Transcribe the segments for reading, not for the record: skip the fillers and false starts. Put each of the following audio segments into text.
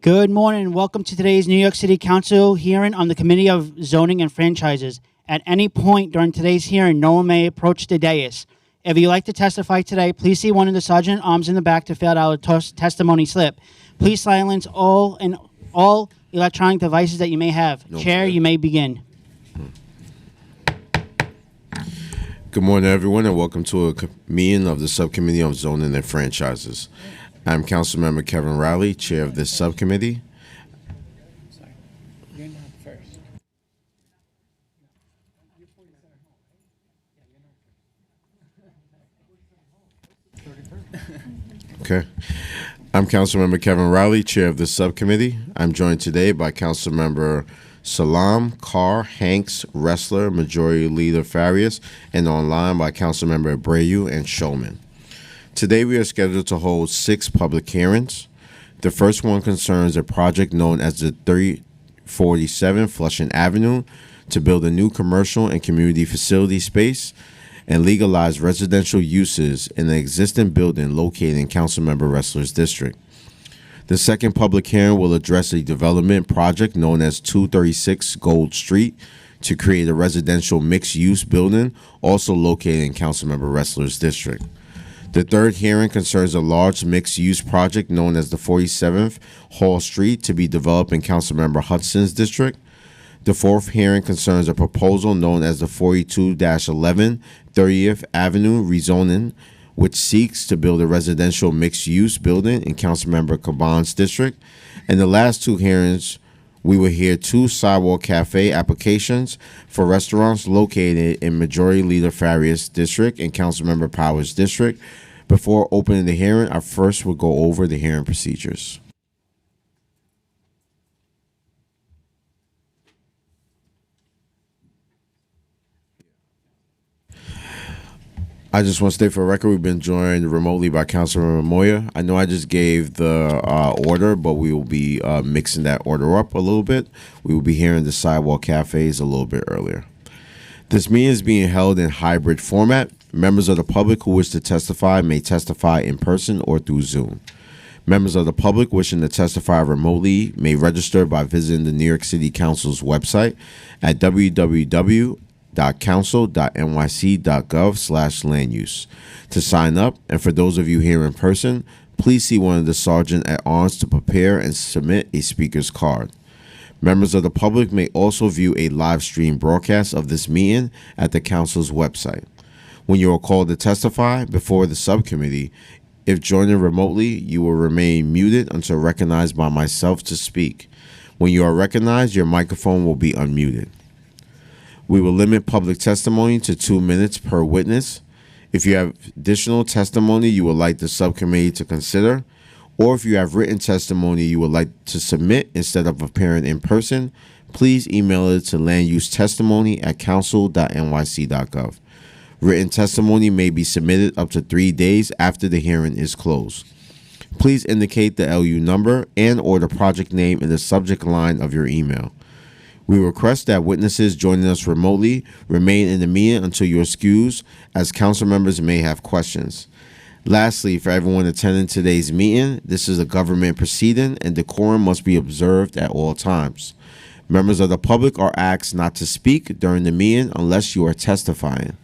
Good morning. Welcome to today's New York City Council hearing on the Committee of Zoning and Franchises. At any point during today's hearing, no one may approach the dais. If you'd like to testify today, please see one of the sergeant arms in the back to fill out a testimony slip. Please silence all electronic devices that you may have. Chair, you may begin. Good morning, everyone, and welcome to a meeting of the Subcommittee of Zoning and Franchises. I'm Councilmember Kevin Riley, Chair of this subcommittee. Sorry, you're not first. Okay. I'm Councilmember Kevin Riley, Chair of this subcommittee. I'm joined today by Councilmember Salam, Carr, Hanks, Ressler, Majority Leader Farias, and online by Councilmember Abreu and Shulman. Today we are scheduled to hold 6 public hearings. The first one concerns a project known as the 347 Flushing Avenue to build a new commercial and community facility space and legalize residential uses in the existing building located in Councilmember Ressler's district. The second public hearing will address a development project known as 236 Gold Street to create a residential mixed-use building also located in Councilmember Ressler's district. The third hearing concerns a large mixed-use project known as the 47th Hall Street to be developed in Councilmember Hudson's district. The fourth hearing concerns a proposal known as the 42-11 30th Avenue rezoning, which seeks to build a residential mixed-use building in Councilmember Caban's district. And the last 2 hearings, we will hear 2 sidewalk cafe applications for restaurants located in Majority Leader Farias district and Councilmember Powers district. Before opening the hearing, I first will go over the hearing procedures. I just want to state for the record, we've been joined remotely by Councilmember Moya. I know I just gave the order, but we will be mixing that order up a little bit. We will be hearing the sidewalk cafes a little bit earlier. This meeting is being held in hybrid format. Members of the public who wish to testify may testify in person or through Zoom. Members of the public wishing to testify remotely may register by visiting the New York City Council's website at www.council.nyc.gov/landuse to sign up. And for those of you here in person, please see one of the sergeant at arms to prepare and submit a speaker's card. Members of the public may also view a live stream broadcast of this meeting at the council's website. When you are called to testify before the subcommittee, if joining remotely, you will remain muted until recognized by myself to speak. When you are recognized, your microphone will be unmuted. We will limit public testimony to 2 minutes per witness. If you have additional testimony you would like the subcommittee to consider, or if you have written testimony you would like to submit instead of appearing in person, please email it to landusetestimony@council.nyc.gov. Written testimony may be submitted up to 3 days after the hearing is closed. Please indicate the LU number and/or the project name in the subject line of your email. We request that witnesses joining us remotely remain in the meeting until you're excused, as council members may have questions. Lastly, for everyone attending today's meeting, this is a government proceeding and decorum must be observed at all times. Members of the public are asked not to speak during the meeting unless you are testifying.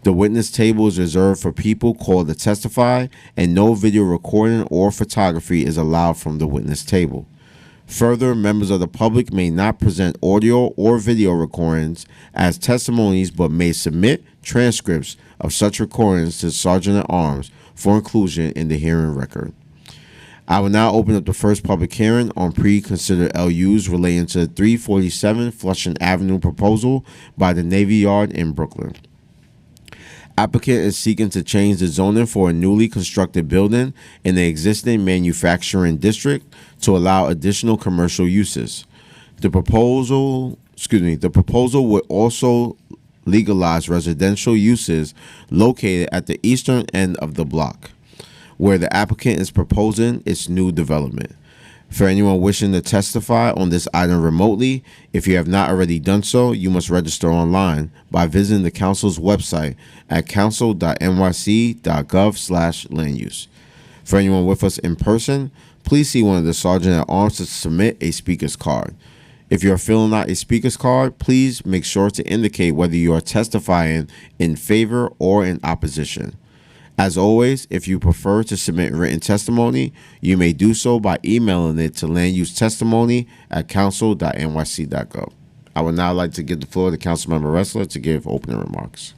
The witness table is reserved for people called to testify, and no video recording or photography is allowed from the witness table. Further, members of the public may not present audio or video recordings as testimonies, but may submit transcripts of such recordings to Sergeant at Arms for inclusion in the hearing record. I will now open up the first public hearing on pre-considered LUs relating to the 347 Flushing Avenue proposal by the Navy Yard in Brooklyn. Applicant is seeking to change the zoning for a newly constructed building in the existing manufacturing district to allow additional commercial uses. The proposal would also legalize residential uses located at the eastern end of the block, where the applicant is proposing its new development. For anyone wishing to testify on this item remotely, if you have not already done so, you must register online by visiting the council's website at council.nyc.gov/landuse. For anyone with us in person, please see one of the sergeant at arms to submit a speaker's card. If you are filling out a speaker's card, please make sure to indicate whether you are testifying in favor or in opposition. As always, if you prefer to submit written testimony, you may do so by emailing it to landuseTestimony@council.nyc.gov. I would now like to give the floor to Councilmember Ressler to give opening remarks.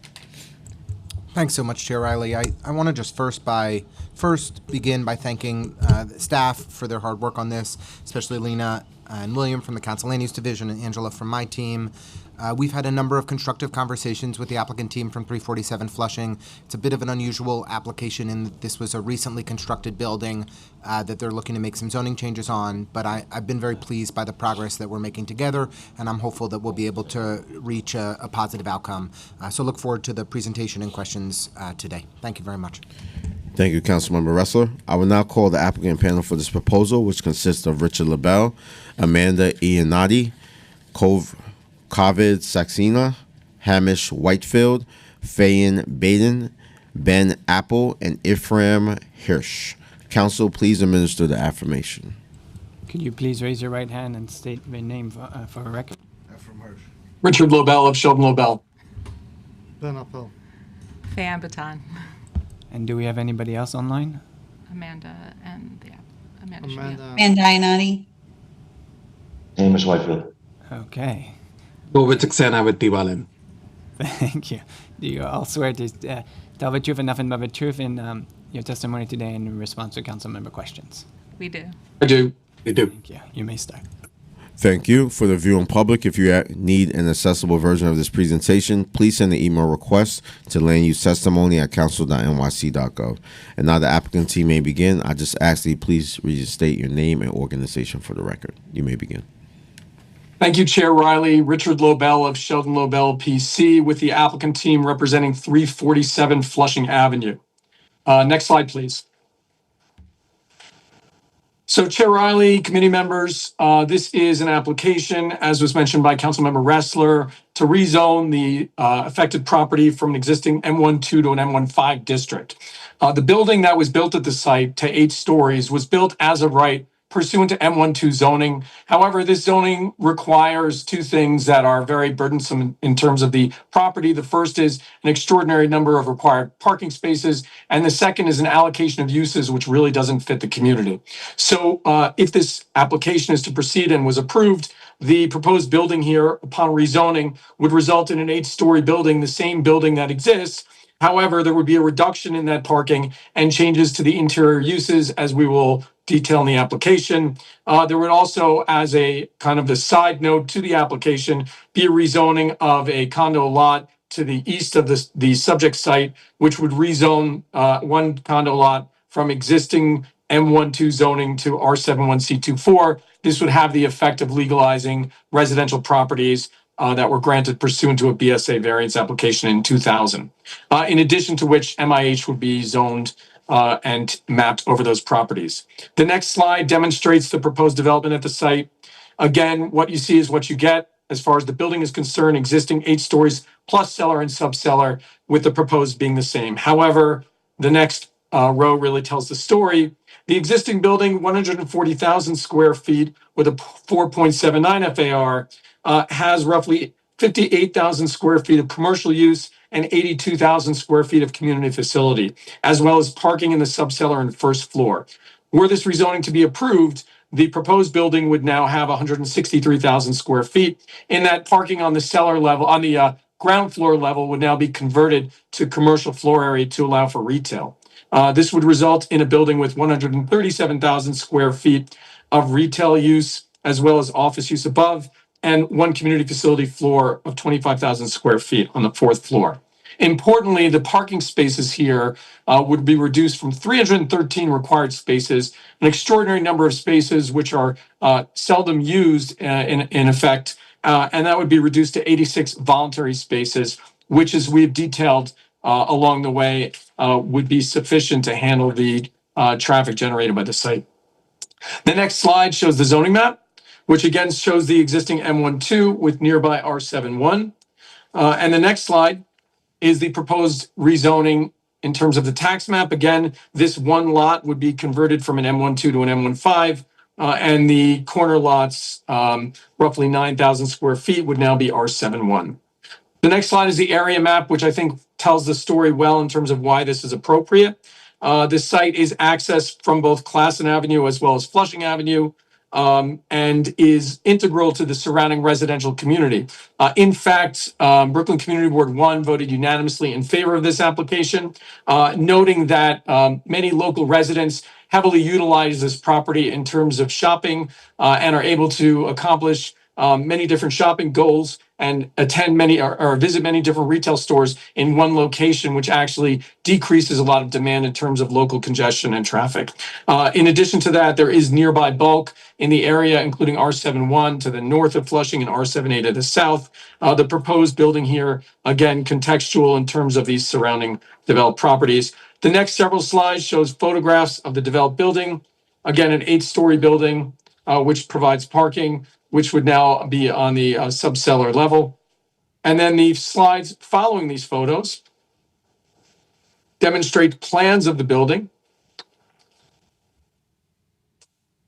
Thanks so much, Chair Riley. I want to just first begin by thanking staff for their hard work on this, especially Lena and William from the Council Land Use Division and Angela from my team. We've had a number of constructive conversations with the applicant team from 347 Flushing. It's a bit of an unusual application in that this was a recently constructed building that they're looking to make some zoning changes on, but I've been very pleased by the progress that we're making together, and I'm hopeful that we'll be able to reach a positive outcome. So look forward to the presentation and questions today. Thank you very much. Thank you, Councilmember Ressler. I will now call the applicant panel for this proposal, which consists of Richard LaBelle, Amanda Iannotti, Kaved Saxena, Hamish Whitefield, Fayen Baden, Ben Apple, and Ephraim Hirsch. Council, please administer the affirmation. Could you please raise your right hand and state your name for a record? Richard Lobel of Sheldon Lobel. Ben Appel. Fayan Baton. And do we have anybody else online? Amanda and Amanda. Amanda. Iannotti. Hamish Whitefield. Okay. Bovit Saxena with Tiwalin. Thank you. Do you all swear to tell the truth and nothing but the truth in your testimony today in response to council member questions? We do. I do. Thank you. You may start. Thank you. For the viewing public, if you need an accessible version of this presentation, please send an email request to landusetestimony@council.nyc.gov. And now the applicant team may begin. I just ask that you please restate your name and organization for the record. You may begin. Thank you, Chair Riley. Richard Lobel of Sheldon Lobel PC with the applicant team representing 347 Flushing Avenue. Next slide, please. So, Chair Riley, committee members, this is an application, as was mentioned by Councilmember Ressler, to rezone the affected property from an existing M12 to an M15 district. The building that was built at the site to 8 stories was built as of right pursuant to M12 zoning. However, this zoning requires 2 things that are very burdensome in terms of the property. The first is an extraordinary number of required parking spaces, and the second is an allocation of uses which really doesn't fit the community. So if this application is to proceed and was approved, the proposed building here upon rezoning would result in an 8-story building, the same building that exists. However, there would be a reduction in that parking and changes to the interior uses, as we will detail in the application. There would also, as a kind of the side note to the application, be a rezoning of a condo lot to the east of the subject site, which would rezone one condo lot from existing M12 zoning to R71C24. This would have the effect of legalizing residential properties that were granted pursuant to a BSA variance application in 2000. In addition to which, MIH would be zoned and mapped over those properties. The next slide demonstrates the proposed development at the site. Again, what you see is what you get as far as the building is concerned, existing 8 stories plus cellar and subcellar, with the proposed being the same. However, the next row really tells the story. The existing building, 140,000 square feet with a 4.79 FAR, has roughly 58,000 square feet of commercial use and 82,000 square feet of community facility, as well as parking in the subcellar and first floor. Were this rezoning to be approved, the proposed building would now have 163,000 square feet. In that, parking on the cellar level, on the ground floor level, would now be converted to commercial floor area to allow for retail. This would result in a building with 137,000 square feet of retail use, as well as office use above, and 1 community facility floor of 25,000 square feet on the 4th floor. Importantly, the parking spaces here would be reduced from 313 required spaces, an extraordinary number of spaces which are seldom used in effect, and that would be reduced to 86 voluntary spaces, which, as we've detailed along the way, would be sufficient to handle the traffic generated by the site. The next slide shows the zoning map, which again shows the existing M12 with nearby R71. And the next slide is the proposed rezoning in terms of the tax map, again, this one lot would be converted from an M12 to an M15, and the corner lots, roughly 9,000 square feet, would now be R71. The next slide is the area map, which I think tells the story well in terms of why this is appropriate. This site is accessed from both Classen Avenue as well as Flushing Avenue, and is integral to the surrounding residential community. In fact, Brooklyn Community Board 1 voted unanimously in favor of this application, noting that many local residents heavily utilize this property in terms of shopping, and are able to accomplish many different shopping goals and attend many or visit many different retail stores in one location, which actually decreases a lot of demand in terms of local congestion and traffic. In addition to that, there is nearby bulk in the area, including R71 to the north of Flushing and R78 to the south. The proposed building here, again, contextual in terms of these surrounding developed properties. The next several slides shows photographs of the developed building. Again, an 8-story building, which provides parking, which would now be on the subcellar level. And then the slides following these photos demonstrate plans of the building.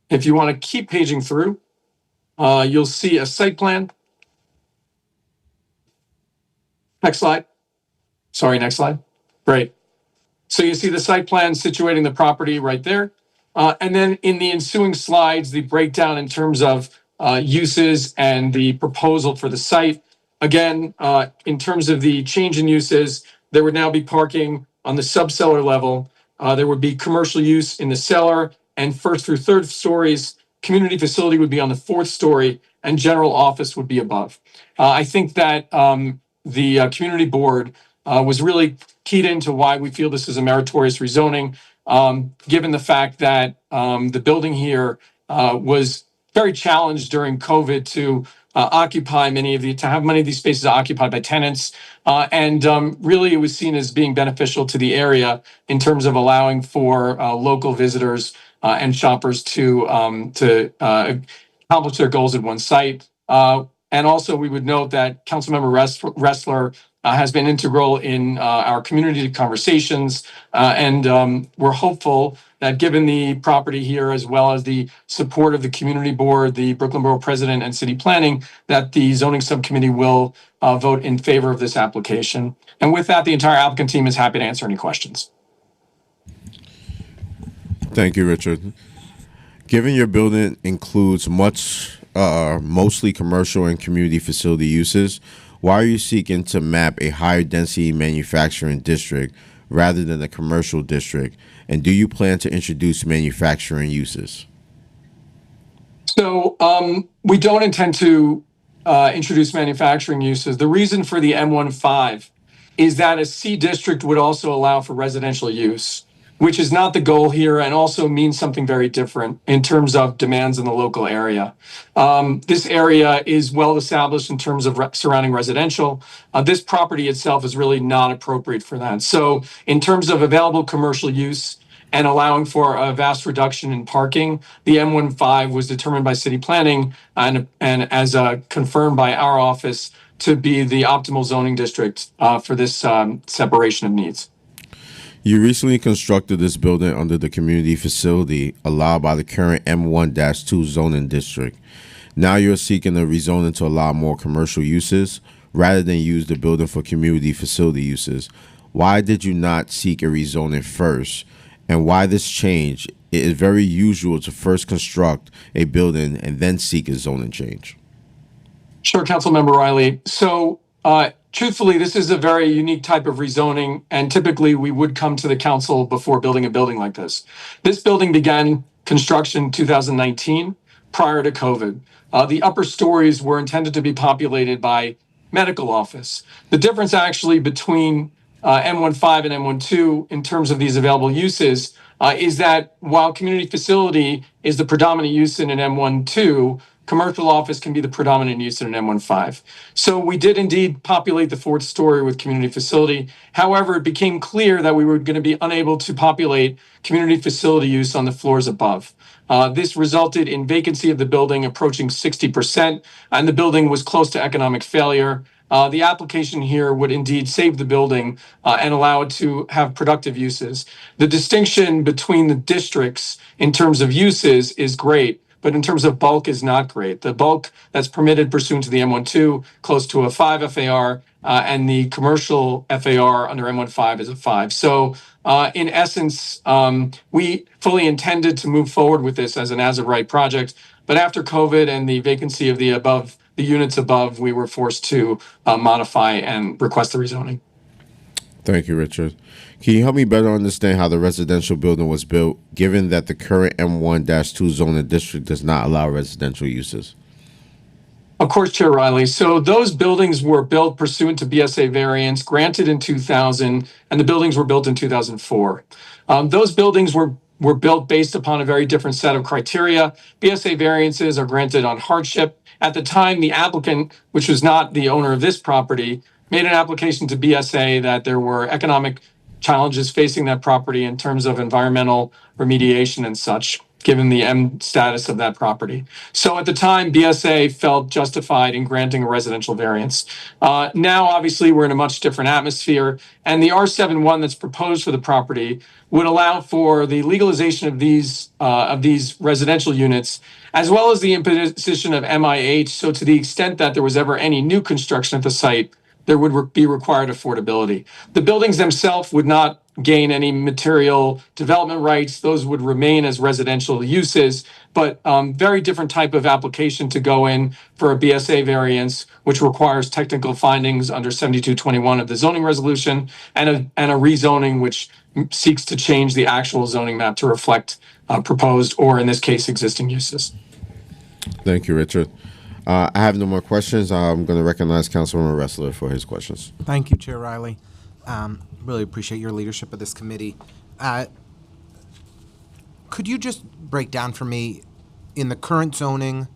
If you want to keep paging through, you'll see a site plan. Next slide. Sorry, next slide. Great. So you see the site plan situating the property right there. And then in the ensuing slides, the breakdown in terms of uses and the proposal for the site. Again, in terms of the change in uses, there would now be parking on the subcellar level. There would be commercial use in the cellar and first through third stories. Community facility would be on the 4th story and general office would be above. I think that the community board was really keyed into why we feel this is a meritorious rezoning, given the fact that the building here was very challenged during COVID to have many of these spaces occupied by tenants. And really it was seen as being beneficial to the area in terms of allowing for local visitors and shoppers to accomplish their goals at one site. And also we would note that Councilmember Ressler has been integral in our community conversations. And we're hopeful that given the property here, as well as the support of the community board, the Brooklyn Borough President and city planning, that the zoning subcommittee will vote in favor of this application. And with that, the entire applicant team is happy to answer any questions. Thank you, Richard. Given your building includes mostly commercial and community facility uses, why are you seeking to map a higher density manufacturing district rather than a commercial district? And do you plan to introduce manufacturing uses? So we don't intend to introduce manufacturing uses. The reason for the M15 is that a C district would also allow for residential use, which is not the goal here and also means something very different in terms of demands in the local area. This area is well established in terms of surrounding residential. This property itself is really not appropriate for that. So in terms of available commercial use and allowing for a vast reduction in parking, the M15 was determined by city planning and as confirmed by our office to be the optimal zoning district for this separation of needs. You recently constructed this building under the community facility allowed by the current M1-2 zoning district. Now you're seeking a rezoning to allow more commercial uses rather than use the building for community facility uses. Why did you not seek a rezoning first? And why this change? It is very usual to first construct a building and then seek a zoning change. Sure, Councilmember Riley. So truthfully, this is a very unique type of rezoning, and typically we would come to the council before building a building like this. This building began construction in 2019, prior to COVID. The upper stories were intended to be populated by medical office. The difference actually between M15 and M12 in terms of these available uses is that while community facility is the predominant use in an M12, commercial office can be the predominant use in an M15. So we did indeed populate the 4th story with community facility. However, it became clear that we were going to be unable to populate community facility use on the floors above. This resulted in vacancy of the building approaching 60%, and the building was close to economic failure. the application here would indeed save the building and allow it to have productive uses. The distinction between the districts in terms of uses is great, but in terms of bulk is not great. The bulk that's permitted pursuant to the M12, close to a 5 FAR, and the commercial FAR under M15 is a 5. So in essence, we fully intended to move forward with this as an as-of-right project, but after COVID and the vacancy of the units above, we were forced to modify and request the rezoning. Thank you, Richard. Can you help me better understand how the residential building was built, given that the current M1-2 zoning district does not allow residential uses? Of course, Chair Riley. So those buildings were built pursuant to BSA variance granted in 2000, and the buildings were built in 2004. Those buildings were built based upon a very different set of criteria. BSA variances are granted on hardship. At the time, the applicant, which was not the owner of this property, made an application to BSA that there were economic challenges facing that property in terms of environmental remediation and such, given the M status of that property. So at the time, BSA felt justified in granting a residential variance. Now, obviously, we're in a much different atmosphere, and the R71 that's proposed for the property would allow for the legalization of these residential units, as well as the imposition of MIH. So to the extent that there was ever any new construction at the site, there would be required affordability. The buildings themselves would not gain any material development rights. Those would remain as residential uses, but very different type of application to go in for a BSA variance, which requires technical findings under 7221 of the zoning resolution, and a rezoning which seeks to change the actual zoning map to reflect proposed, or in this case, existing uses. Thank you, Richard. I have no more questions. I'm going to recognize Councilman Ressler for his questions. Thank you, Chair Riley. Really appreciate your leadership of this committee. Could you just break down for me, in the current zoning,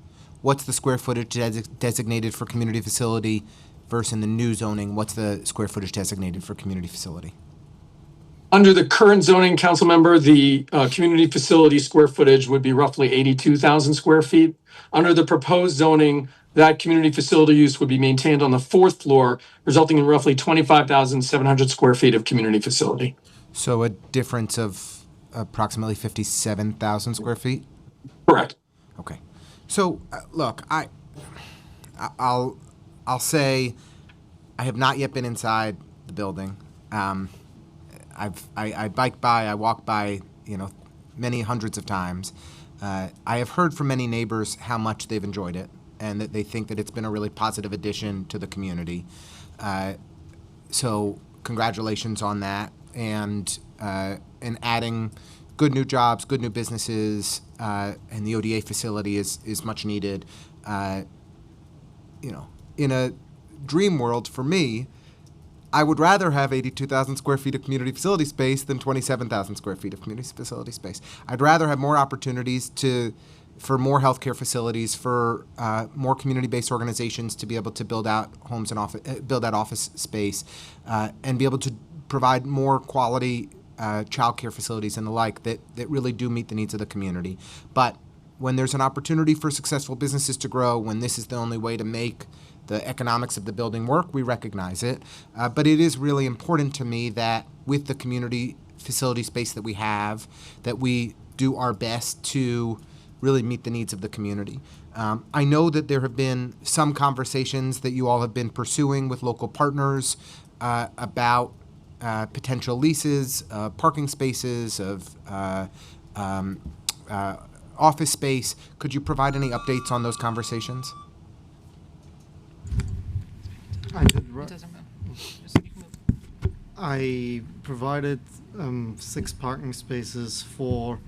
what's the square footage designated for community facility versus in the new zoning, what's the square footage designated for community facility? Under the current zoning, council member, the community facility square footage would be roughly 82,000 square feet. Under the proposed zoning, that community facility use would be maintained on the 4th floor, resulting in roughly 25,700 square feet of community facility. So a difference of approximately 57,000 square feet? Correct. Okay. So, look, I'll say I have not yet been inside the building. I bike by, I walk by, many hundreds of times. I have heard from many neighbors how much they've enjoyed it and that they think that it's been a really positive addition to the community. So congratulations on that, and adding good new jobs, good new businesses, and the ODA facility is much needed. In a dream world for me, I would rather have 82,000 square feet of community facility space than 27,000 square feet of community facility space. I'd rather have more opportunities for more healthcare facilities, for more community-based organizations to be able to build out homes and build out office space, and be able to provide more quality childcare facilities and the like that really do meet the needs of the community. But when there's an opportunity for successful businesses to grow, when this is the only way to make the economics of the building work, we recognize it. But it is really important to me that with the community facility space that we have, that we do our best to really meet the needs of the community. I know that there have been some conversations that you all have been pursuing with local partners about potential leases, parking spaces, of office space. Could you provide any updates on those conversations? It doesn't move. Just move. I provided 6 parking spaces for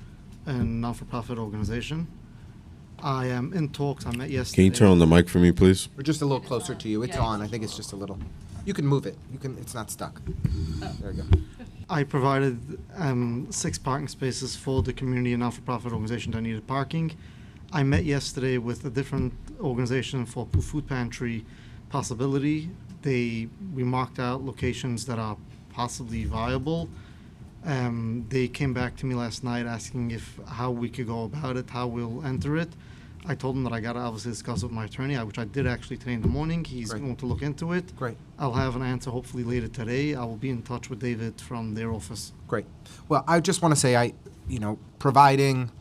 a not-for-profit organization. I am in talks. I met yesterday. Can you turn on the mic for me, please? Or just a little closer to you. It's on. I think it's just a little. You can move it. It's not stuck. There you go. I provided 6 parking spaces for the community and not-for-profit organization that needed parking. I met yesterday with a different organization for food pantry possibility. We marked out locations that are possibly viable. They came back to me last night asking how we could go about it, how we'll enter it. I told him that I got to obviously discuss with my attorney, which I did actually today in the morning. He's Great. going to look into it. Great. I'll have an answer hopefully later today. I will be in touch with David from their office. Great. Well, I just want to say, providing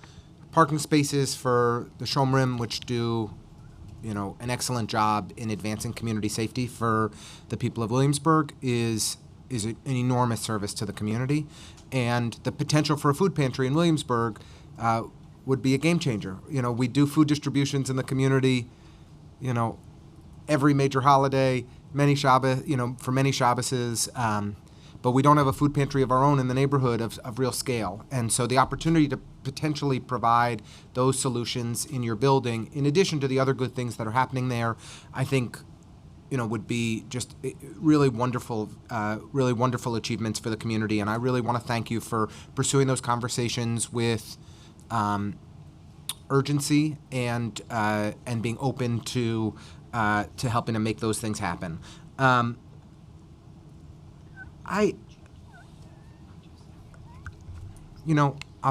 parking spaces for the Shomrim, which do, an excellent job in advancing community safety for the people of Williamsburg, is an enormous service to the community. And the potential for a food pantry in Williamsburg would be a game changer. We do food distributions in the community, every major holiday, many Shabbos, for many Shabbases, but we don't have a food pantry of our own in the neighborhood of real scale. And so the opportunity to potentially provide those solutions in your building, in addition to the other good things that are happening there, I think, would be just really wonderful achievements for the community. And I really want to thank you for pursuing those conversations with urgency and being open to helping to make those things happen. I'll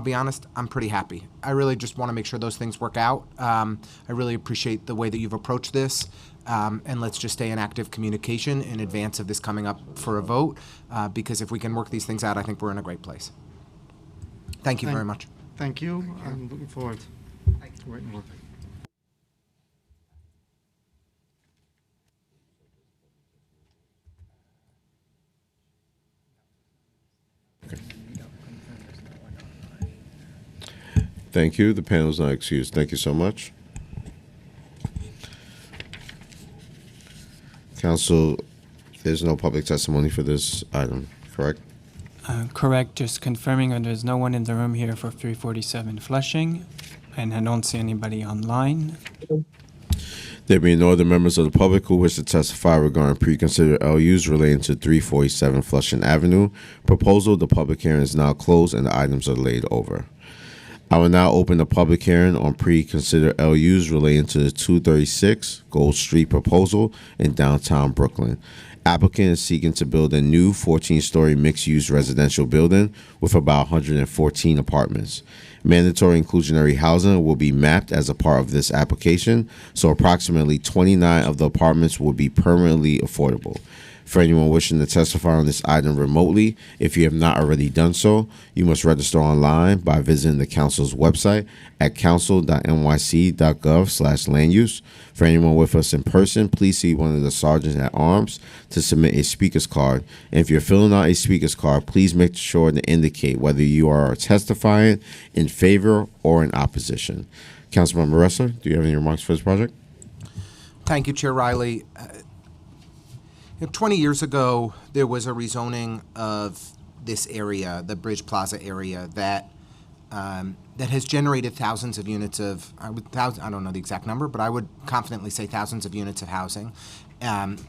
be honest, I'm pretty happy. I really just want to make sure those things work out. I really appreciate the way that you've approached this. And let's just stay in active communication in advance of this coming up for a vote, because if we can work these things out, I think we're in a great place. Thank you very much. Thank you. I'm looking forward to writing work. Thank you. The panel is not excused. Thank you so much. Council, there's no public testimony for this item, correct? Correct. Just confirming that there's no one in the room here for 347 Flushing, and I don't see anybody online. There being no other members of the public who wish to testify regarding pre-considered LUs relating to 347 Flushing Avenue proposal, the public hearing is now closed and the items are laid over. I will now open the public hearing on pre-considered LUs relating to the 236 Gold Street proposal in downtown Brooklyn. Applicant is seeking to build a new 14-story mixed-use residential building with about 114 apartments. Mandatory inclusionary housing will be mapped as a part of this application, so approximately 29 of the apartments will be permanently affordable. For anyone wishing to testify on this item remotely, if you have not already done so, you must register online by visiting the council's website at council.nyc.gov/land-use. For anyone with us in person, please see one of the sergeants at arms to submit a speaker's card. And if you're filling out a speaker's card, please make sure to indicate whether you are testifying in favor or in opposition. Councilmember Ressler, do you have any remarks for this project? Thank you, Chair Riley. 20 years ago, there was a rezoning of this area, the Bridge Plaza area, that has generated thousands of units of, I don't know the exact number, but I would confidently say thousands of units of housing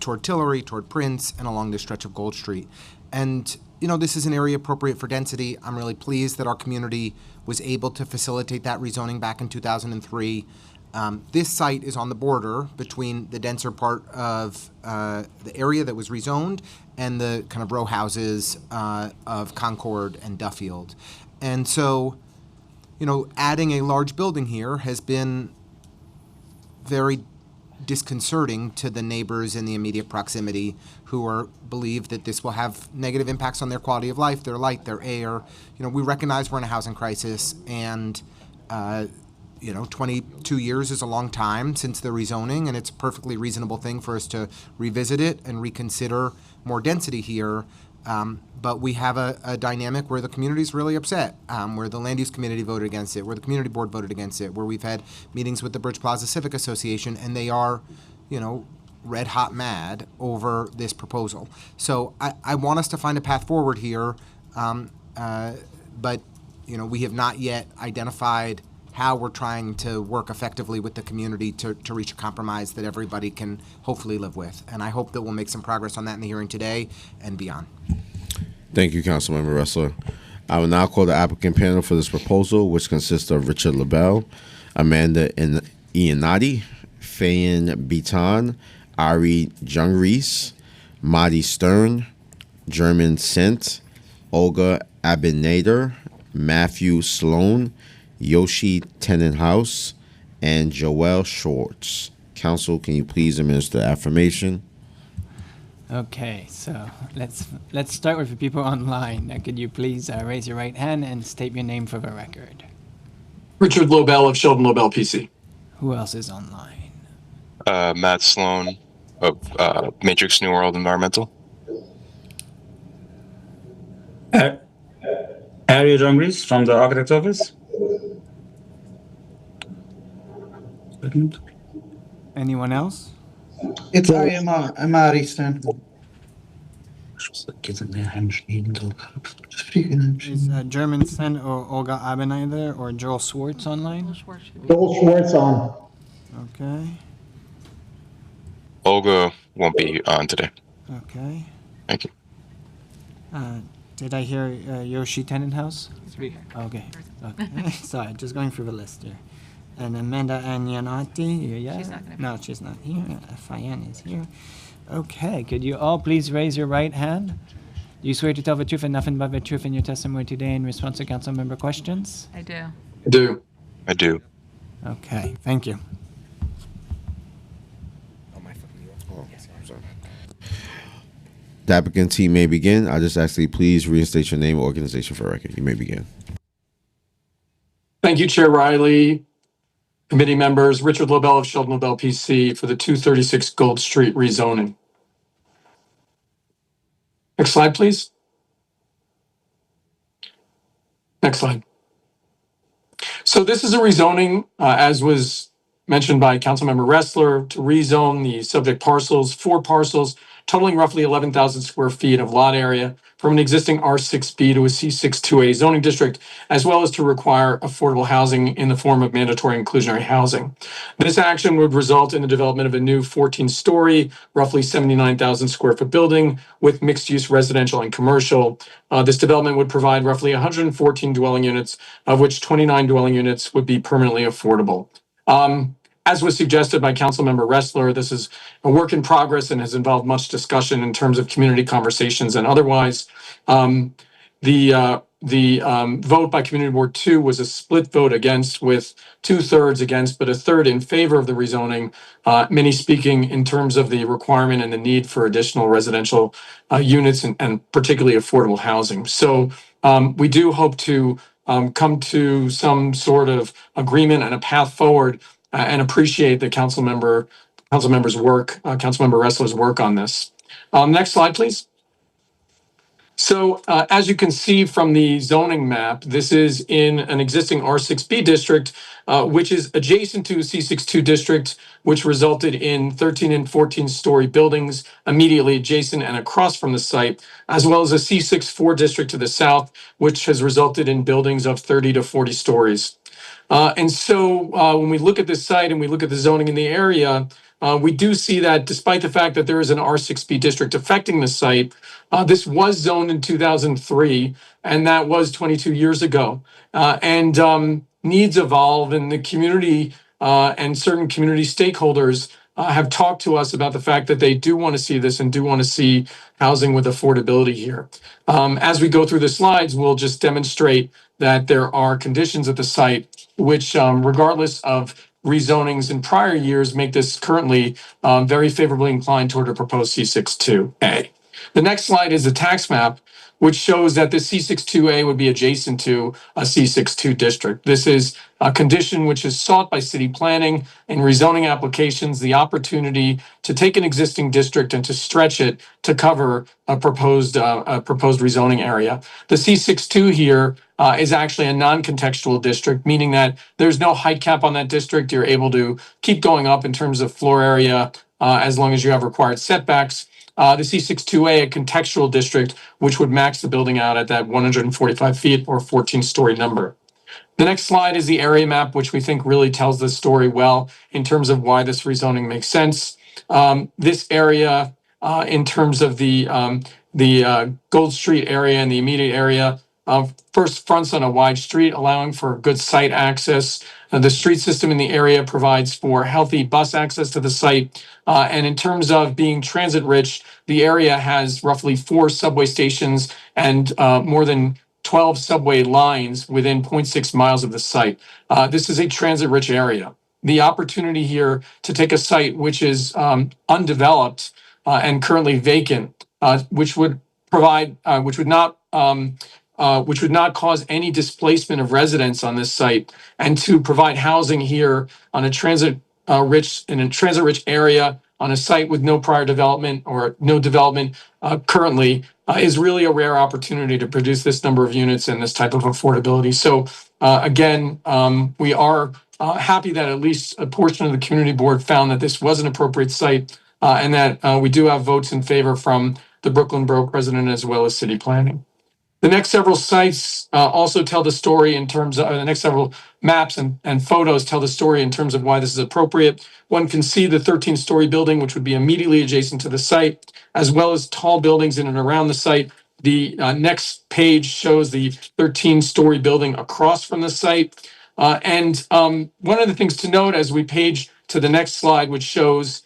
toward Tillery, toward Prince, and along this stretch of Gold Street. And, this is an area appropriate for density. I'm really pleased that our community was able to facilitate that rezoning back in 2003. This site is on the border between the denser part of the area that was rezoned and the kind of row houses of Concord and Duffield. And so, adding a large building here has been very disconcerting to the neighbors in the immediate proximity who believe that this will have negative impacts on their quality of life, their light, their air. We recognize we're in a housing crisis, and 22 years is a long time since the rezoning, and it's a perfectly reasonable thing for us to revisit it and reconsider more density here. But we have a dynamic where the community is really upset, where the land use committee voted against it, where the community board voted against it, where we've had meetings with the Bridge Plaza Civic Association, and they are, red hot mad over this proposal. So I want us to find a path forward here, but we have not yet identified how we're trying to work effectively with the community to reach a compromise that everybody can hopefully live with. And I hope that we'll make some progress on that in the hearing today and beyond. Thank you, Councilmember Ressler. I will now call the applicant panel for this proposal, which consists of Richard LaBelle, Amanda Iannotti, Fayen Beaton, Ari Jungreis, Madi Stern, German Sent, Olga Abinader, Matthew Sloan, Yoshi Tenenhouse, and Joel Schwartz. Council, can you please administer the affirmation? Okay, so let's start with the people online. Could you please raise your right hand and state your name for the record? Richard Lobel of Sheldon Lobel PC. Who else is online? Matt Sloan of Matrix New World Environmental. Harry Jongris from the Architect's Office. Anyone else? It's I'm Eastern. Is German Sen or Olga Abeneider or Joel Schwartz online? Joel Schwartz on. Okay, Olga won't be on today. okay. Thank you. Did I hear Yoshi Tenenhouse? Three here. Okay, okay. Sorry, just going through the list here. And Amanda Agnanati, yeah? She's not gonna be No, she's not here. Fayan is here. Okay, could you all please raise your right hand? Do you swear to tell the truth and nothing but the truth in your testimony today in response to council member questions? I do. I do. I do. Okay, thank you. The applicant team may begin. I just ask that you please reinstate your name and organization for the record. You may begin. Thank you, Chair Riley, committee members, Richard Lobel of Sheldon Lobel PC for the 236 Gold Street rezoning. Next slide, please. Next slide. So this is a rezoning, as was mentioned by Councilmember Ressler, to rezone the subject parcels, 4 parcels, totaling roughly 11,000 square feet of lot area from an existing R6B to a C62A zoning district, as well as to require affordable housing in the form of mandatory inclusionary housing. This action would result in the development of a new 14-story, roughly 79,000 square foot building with mixed-use residential and commercial. This development would provide roughly 114 dwelling units, of which 29 dwelling units would be permanently affordable. As was suggested by Councilmember Ressler, this is a work in progress and has involved much discussion in terms of community conversations and otherwise. The vote by Community Board 2 was a split vote against, with 2/3 against, but a third in favor of the rezoning, many speaking in terms of the requirement and the need for additional residential units and particularly affordable housing. So we do hope to come to some sort of agreement and a path forward and appreciate the councilmember Ressler's work on this. Next slide, please. So as you can see from the zoning map, this is in an existing R6B district, which is adjacent to C62 district, which resulted in 13 and 14-story buildings immediately adjacent and across from the site, as well as a C64 district to the south, which has resulted in buildings of 30 to 40 stories. And so when we look at this site and we look at the zoning in the area, we do see that despite the fact that there is an R6B district affecting the site, this was zoned in 2003, and that was 22 years ago. And needs evolve, and the community and certain community stakeholders have talked to us about the fact that they do want to see this and do want to see housing with affordability here. As we go through the slides, we'll just demonstrate that there are conditions at the site which, regardless of rezonings in prior years, make this currently very favorably inclined toward a proposed C62A. The next slide is a tax map, which shows that the C62A would be adjacent to a C62 district. This is a condition which is sought by city planning and rezoning applications, the opportunity to take an existing district and to stretch it to cover a proposed rezoning area. The C62 here is actually a non-contextual district, meaning that there's no height cap on that district. You're able to keep going up in terms of floor area as long as you have required setbacks. The C62A, a contextual district, which would max the building out at that 145 feet or 14-story number. The next slide is the area map, which we think really tells the story well in terms of why this rezoning makes sense. This area, in terms of the Gold Street area and the immediate area, first fronts on a wide street, allowing for good site access. The street system in the area provides for healthy bus access to the site. And in terms of being transit rich, the area has roughly 4 subway stations and more than 12 subway lines within 0.6 miles of the site. This is a transit rich area. the opportunity here to take a site which is undeveloped and currently vacant, which would provide, which would not cause any displacement of residents on this site, and to provide housing here on a transit-rich area on a site with no prior development or no development currently is really a rare opportunity to produce this number of units and this type of affordability. So again, we are happy that at least a portion of the community board found that this was an appropriate site and that we do have votes in favor from the Brooklyn Borough President as well as city planning. The next several sites also tell the story in terms of the next several maps and photos tell the story in terms of why this is appropriate. One can see the 13-story building, which would be immediately adjacent to the site, as well as tall buildings in and around the site. The next page shows the 13-story building across from the site. And one of the things to note as we page to the next slide, which shows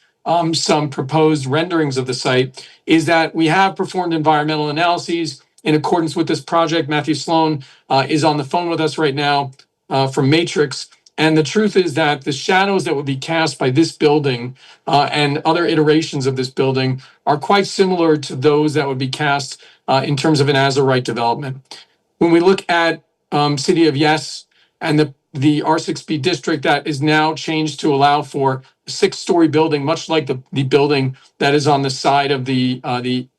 some proposed renderings of the site, is that we have performed environmental analyses in accordance with this project. Matthew Sloan is on the phone with us right now from Matrix. And the truth is that the shadows that would be cast by this building and other iterations of this building are quite similar to those that would be cast in terms of an as-of-right development. When we look at City of Yes and the R6B district that is now changed to allow for a 6-story building, much like the building that is on the side of the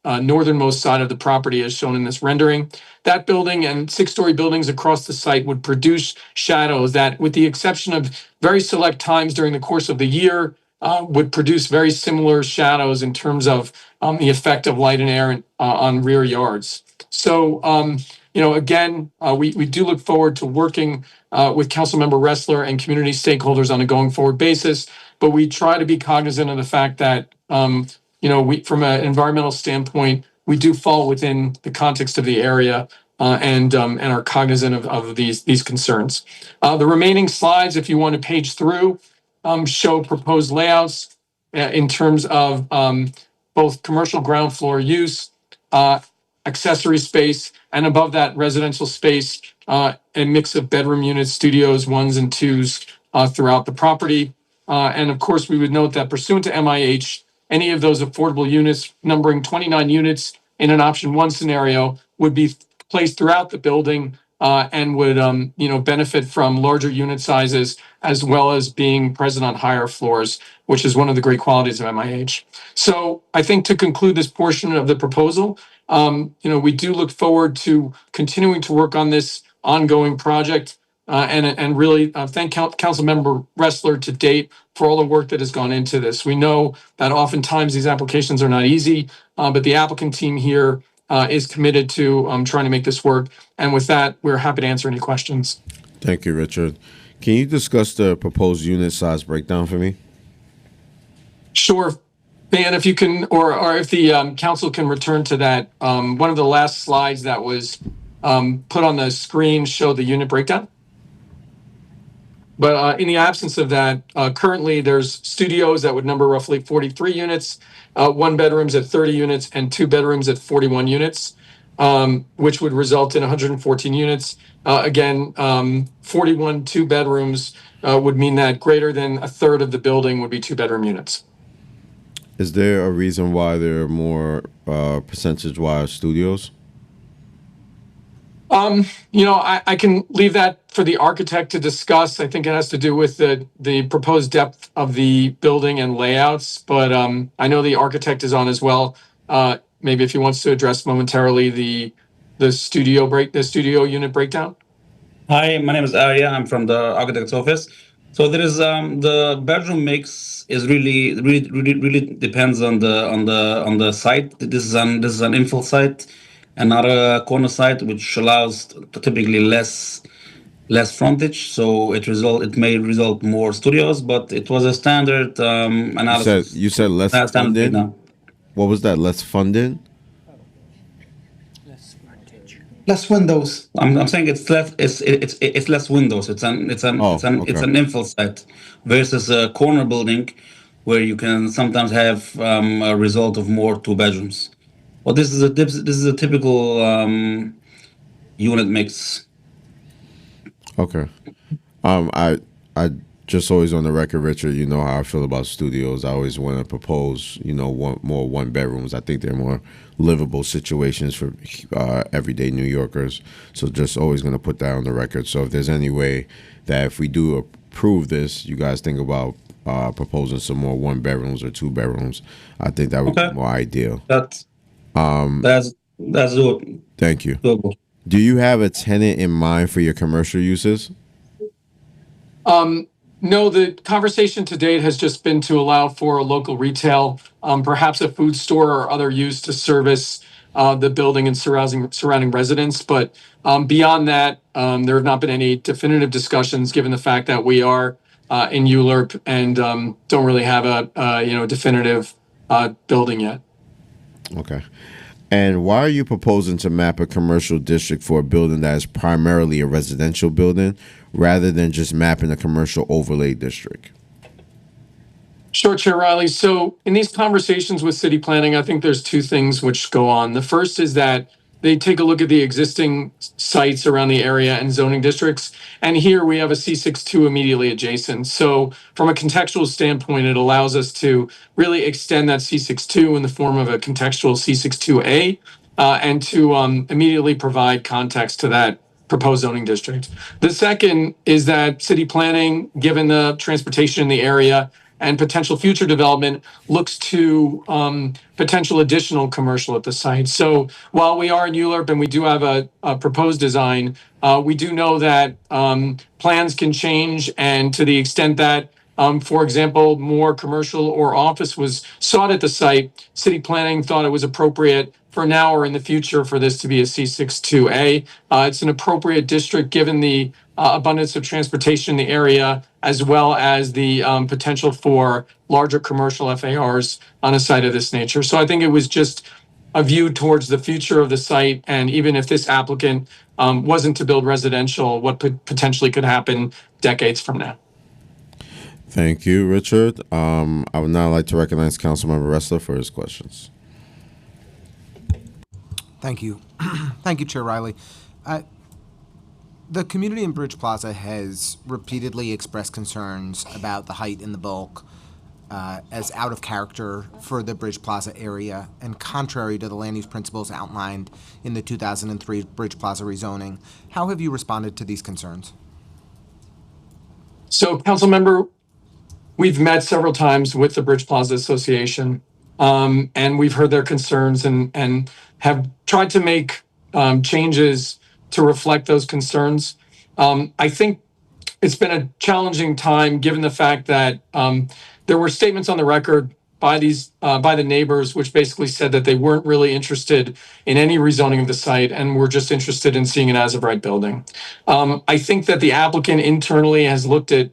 northernmost side of the property as shown in this rendering. That building and 6-story buildings across the site would produce shadows that, with the exception of very select times during the course of the year, would produce very similar shadows in terms of the effect of light and air on rear yards. So, again, we do look forward to working with Councilmember Ressler and community stakeholders on a going forward basis, but we try to be cognizant of the fact that, we, from an environmental standpoint, we do fall within the context of the area and are cognizant of these concerns. The remaining slides, if you want to page through, show proposed layouts in terms of both commercial ground floor use, accessory space, and above that residential space, a mix of bedroom units, studios, 1s and 2s throughout the property. And of course, we would note that pursuant to MIH, any of those affordable units numbering 29 units in an option 1 scenario would be placed throughout the building and would benefit from larger unit sizes as well as being present on higher floors, which is one of the great qualities of MIH. So I think to conclude this portion of the proposal, we do look forward to continuing to work on this ongoing project and really thank Councilmember Ressler to date for all the work that has gone into this. We know that oftentimes these applications are not easy, but the applicant team here is committed to trying to make this work. And with that, we're happy to answer any questions. Thank you, Richard. Can you discuss the proposed unit size breakdown for me? Sure. Dan, if you can, or if the council can return to that, one of the last slides that was put on the screen showed the unit breakdown. But in the absence of that, currently there's studios that would number roughly 43 units, 1 bedrooms at 30 units, and 2 bedrooms at 41 units, which would result in 114 units. Again, 41 2 bedrooms would mean that greater than a third of the building would be 2-bedroom units. Is there a reason why there are more percentage-wise studios? I can leave that for the architect to discuss. I think it has to do with the proposed depth of the building and layouts, but I know the architect is on as well. Maybe if he wants to address momentarily the studio unit breakdown. Hi, my name is Arya. I'm from the architect's office. So there is the bedroom mix is really depends on the site. This is an infill site and not a corner site, which allows typically less frontage. So it may result more studios, but it was a standard analysis. You said less funded. What was that? Less funded? Less windows. I'm saying it's less. It's less windows. It's an infill site versus a corner building, where you can sometimes have a result of more 2 bedrooms. Well, this is a typical unit mix. Okay. I just always on the record, Richard, you know how I feel about studios. I always want to propose, one bedrooms. I think they're more livable situations for everyday New Yorkers. So just always going to put that on the record. So if there's any way that if we do approve this, you guys think about proposing some more 1 bedrooms or 2 bedrooms, I think that would be more ideal. That's doable. Thank you. Doable. Do you have a tenant in mind for your commercial uses? No, the conversation to date has just been to allow for a local retail, perhaps a food store or other use to service the building and surrounding residents. But beyond that, there have not been any definitive discussions, given the fact that we are in ULURP and don't really have a definitive building yet. Okay. And why are you proposing to map a commercial district for a building that is primarily a residential building rather than just mapping a commercial overlay district? Sure, Chair Riley. So in these conversations with city planning, I think there's 2 things which go on. The first is that they take a look at the existing sites around the area and zoning districts. And here we have a C62 immediately adjacent. So from a contextual standpoint, it allows us to really extend that C62 in the form of a contextual C62A and to immediately provide context to that proposed zoning district. The second is that city planning, given the transportation in the area and potential future development, looks to potential additional commercial at the site. So while we are in ULURP and we do have a proposed design, we do know that plans can change, and to the extent that, for example, more commercial or office was sought at the site, city planning thought it was appropriate for now or in the future for this to be a C62A. It's an appropriate district given the abundance of transportation in the area, as well as the potential for larger commercial FARs on a site of this nature. So I think it was just a view towards the future of the site, and even if this applicant wasn't to build residential, what potentially could happen decades from now. Thank you, Richard. I would now like to recognize Councilmember Ressler for his questions. Thank you. Thank you, Chair Riley. The community in Bridge Plaza has repeatedly expressed concerns about the height in the bulk as out of character for the Bridge Plaza area and contrary to the land use principles outlined in the 2003 Bridge Plaza rezoning. How have you responded to these concerns? So, council member, we've met several times with the Bridge Plaza Association, and we've heard their concerns and have tried to make changes to reflect those concerns. I think it's been a challenging time given the fact that there were statements on the record by the neighbors which basically said that they weren't really interested in any rezoning of the site and were just interested in seeing an as-of-right building. I think that the applicant internally has looked at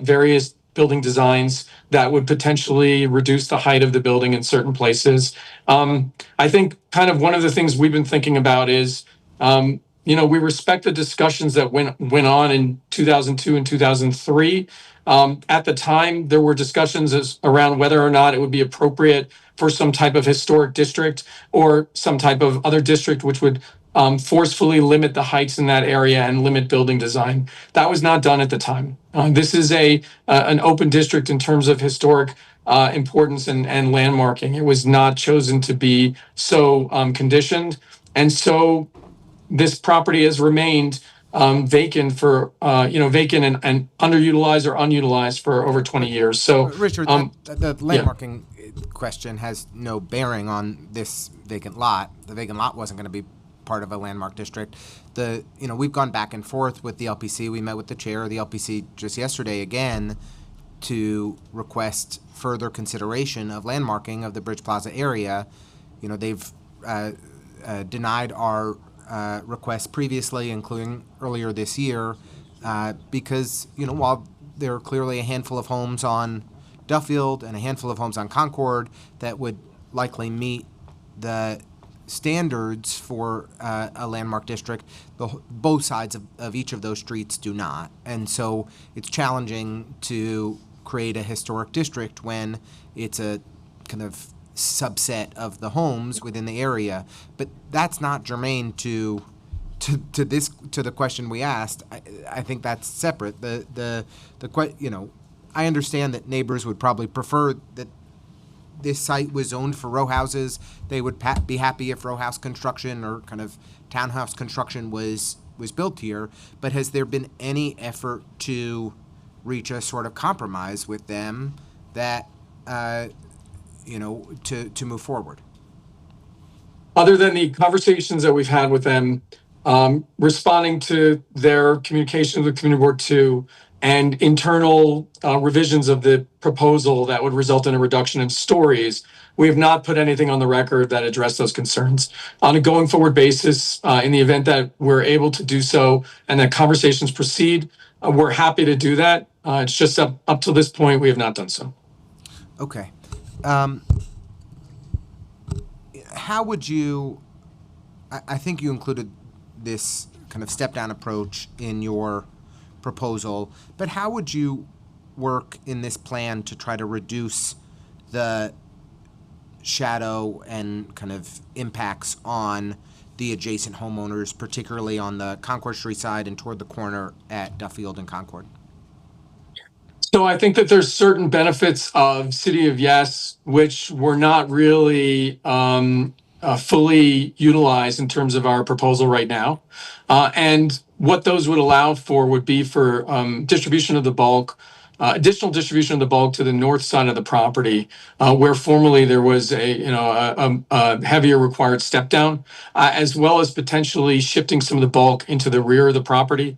various building designs that would potentially reduce the height of the building in certain places. I think kind of one of the things we've been thinking about is, we respect the discussions that went on in 2002 and 2003. At the time, there were discussions around whether or not it would be appropriate for some type of historic district or some type of other district which would forcefully limit the heights in that area and limit building design. That was not done at the time. This is an open district in terms of historic importance and landmarking. It was not chosen to be so conditioned. And so this property has remained vacant for, vacant and underutilized or unutilized for over 20 years. So, Richard, the landmarking question has no bearing on this vacant lot. The vacant lot wasn't going to be part of a landmark district. We've gone back and forth with the LPC. We met with the chair of the LPC just yesterday again to request further consideration of landmarking of the Bridge Plaza area. They've denied our requests previously, including earlier this year, because, while there are clearly a handful of homes on Duffield and a handful of homes on Concord that would likely meet the standards for a landmark district, both sides of each of those streets do not. And so it's challenging to create a historic district when it's a kind of subset of the homes within the area. But that's not germane to to the question we asked, I think that's separate. I understand that neighbors would probably prefer that this site was zoned for row houses. They would be happy if row house construction or kind of townhouse construction was built here. But has there been any effort to reach a sort of compromise with them that, to move forward? Other than the conversations that we've had with them, responding to their communication with Community Board 2 and internal revisions of the proposal that would result in a reduction in stories, we have not put anything on the record that address those concerns. On a going forward basis, in the event that we're able to do so and that conversations proceed, we're happy to do that. It's just up to this point, we have not done so. Okay. How would you, I think you included this kind of step-down approach in your proposal, but how would you work in this plan to try to reduce the shadow and kind of impacts on the adjacent homeowners, particularly on the Concord Street side and toward the corner at Duffield and Concord? So I think that there's certain benefits of City of Yes, which were not really fully utilized in terms of our proposal right now. And what those would allow for would be for distribution of the bulk, additional distribution of the bulk to the north side of the property, where formerly there was a heavier required step down, as well as potentially shifting some of the bulk into the rear of the property.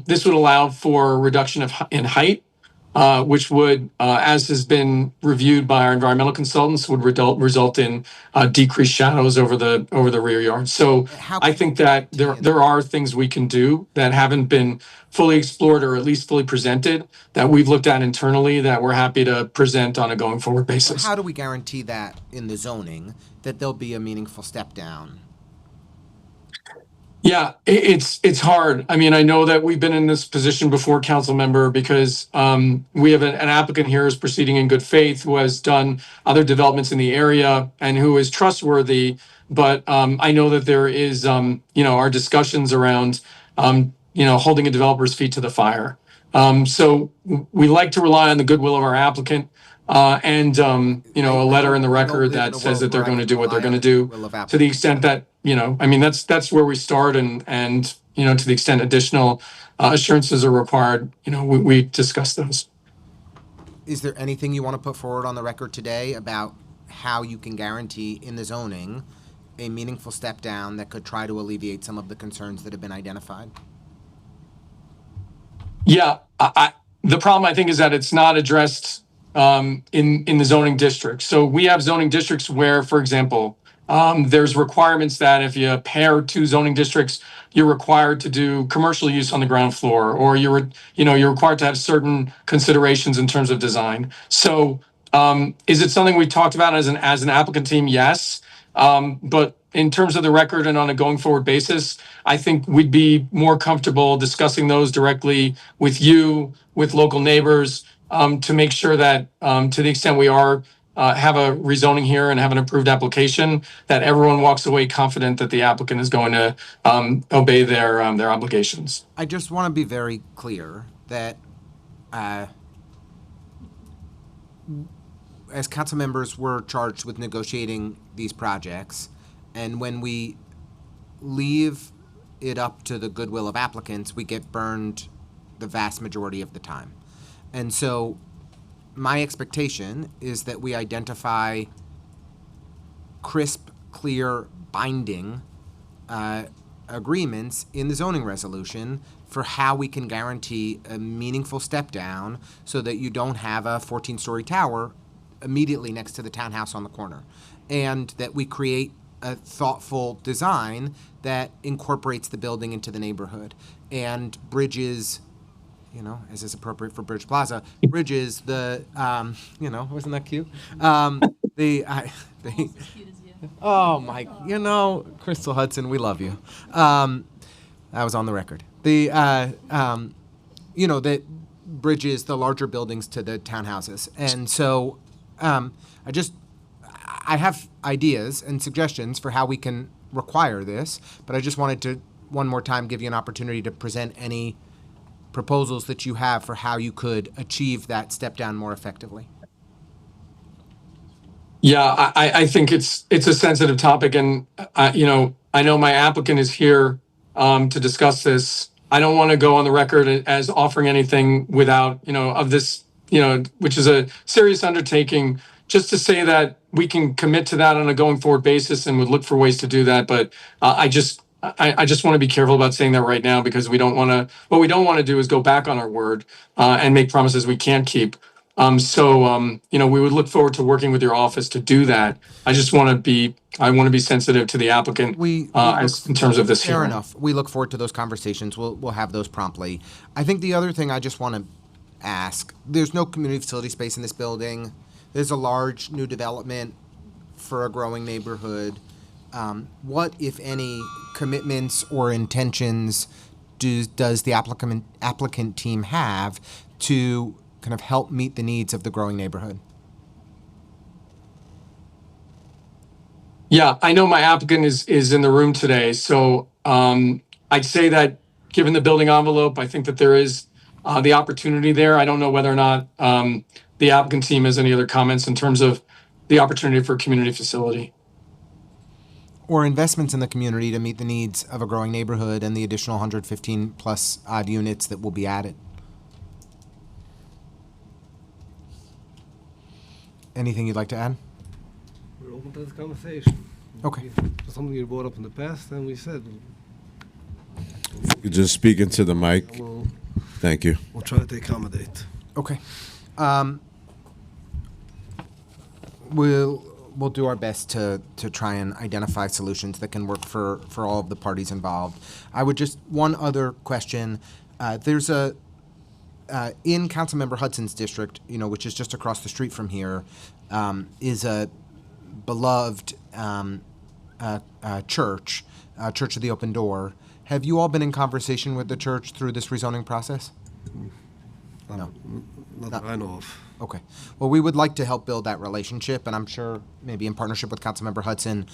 This would allow for a reduction in height, which would, as has been reviewed by our environmental consultants, would result in decreased shadows over the rear yard. So I think that there are things we can do that haven't been fully explored or at least fully presented that we've looked at internally that we're happy to present on a going forward basis. How do we guarantee that in the zoning that there'll be a meaningful step down? Yeah, it's hard. I mean, I know that we've been in this position before, council member, because we have an applicant here who's proceeding in good faith, who has done other developments in the area and who is trustworthy. But I know that there is, our discussions around, holding a developer's feet to the fire. So we like to rely on the goodwill of our applicant. And a letter in the record that says that they're going to do what they're going to do, to the extent that, that's where we start. And to the extent additional assurances are required, we discuss those. Is there anything you want to put forward on the record today about how you can guarantee in the zoning a meaningful step down that could try to alleviate some of the concerns that have been identified? Yeah, the problem I think is that it's not addressed in the zoning district. So we have zoning districts where, for example, there's requirements that if you pair two zoning districts, you're required to do commercial use on the ground floor, or you're required to have certain considerations in terms of design. So is it something we talked about as an applicant team? Yes. But in terms of the record and on a going forward basis, I think we'd be more comfortable discussing those directly with you, with local neighbors, to make sure that to the extent we have a rezoning here and have an approved application, that everyone walks away confident that the applicant is going to obey their obligations. I just want to be very clear that as council members, we're charged with negotiating these projects, and when we leave it up to the goodwill of applicants, we get burned the vast majority of the time. And so my expectation is that we identify crisp, clear, binding agreements in the zoning resolution for how we can guarantee a meaningful step down so that you don't have a 14-story tower immediately next to the townhouse on the corner, and that we create a thoughtful design that incorporates the building into the neighborhood and bridges, as is appropriate for Bridge Plaza, bridges the, wasn't that cute? Oh my, Crystal Hudson, we love you. That was on the record. That bridges the larger buildings to the townhouses. And so I have ideas and suggestions for how we can require this, but I just wanted to one more time give you an opportunity to present any proposals that you have for how you could achieve that step down more effectively. Yeah, I think it's a sensitive topic, and I know my applicant is here to discuss this. I don't want to go on the record as offering anything without of this which is a serious undertaking. Just to say that we can commit to that on a going forward basis, and would look for ways to do that. But I just want to be careful about saying that right now, because we don't want to. What we don't want to do is go back on our word and make promises we can't keep. We would look forward to working with your office to do that. I want to be sensitive to the applicant in terms of this. Fair enough. We look forward to those conversations. We'll have those promptly. I think the other thing I just want to ask, there's no community facility space in this building. There's a large new development for a growing neighborhood. What, if any, commitments or intentions does the applicant team have to kind of help meet the needs of the growing neighborhood? Yeah, I know my applicant is in the room today, so I'd say that given the building envelope, I think that there is the opportunity there. I don't know whether or not the applicant team has any other comments in terms of the opportunity for a community facility. Or investments in the community to meet the needs of a growing neighborhood and the additional 115 plus odd units that will be added. Anything you'd like to add? We're open to this conversation. Okay. Something you brought up in the past, and we said Just speaking to the mic. Thank you. we'll try to accommodate. Okay. We'll do our best to try and identify solutions that can work for all of the parties involved. I would just, one other question. There's in Councilmember Hudson's district, which is just across the street from here, is a beloved church, Church of the Open Door. Have you all been in conversation with the church through this rezoning process? No. Not that I know of. Okay. Well, we would like to help build that relationship, and I'm sure maybe in partnership with Councilmember Hudson,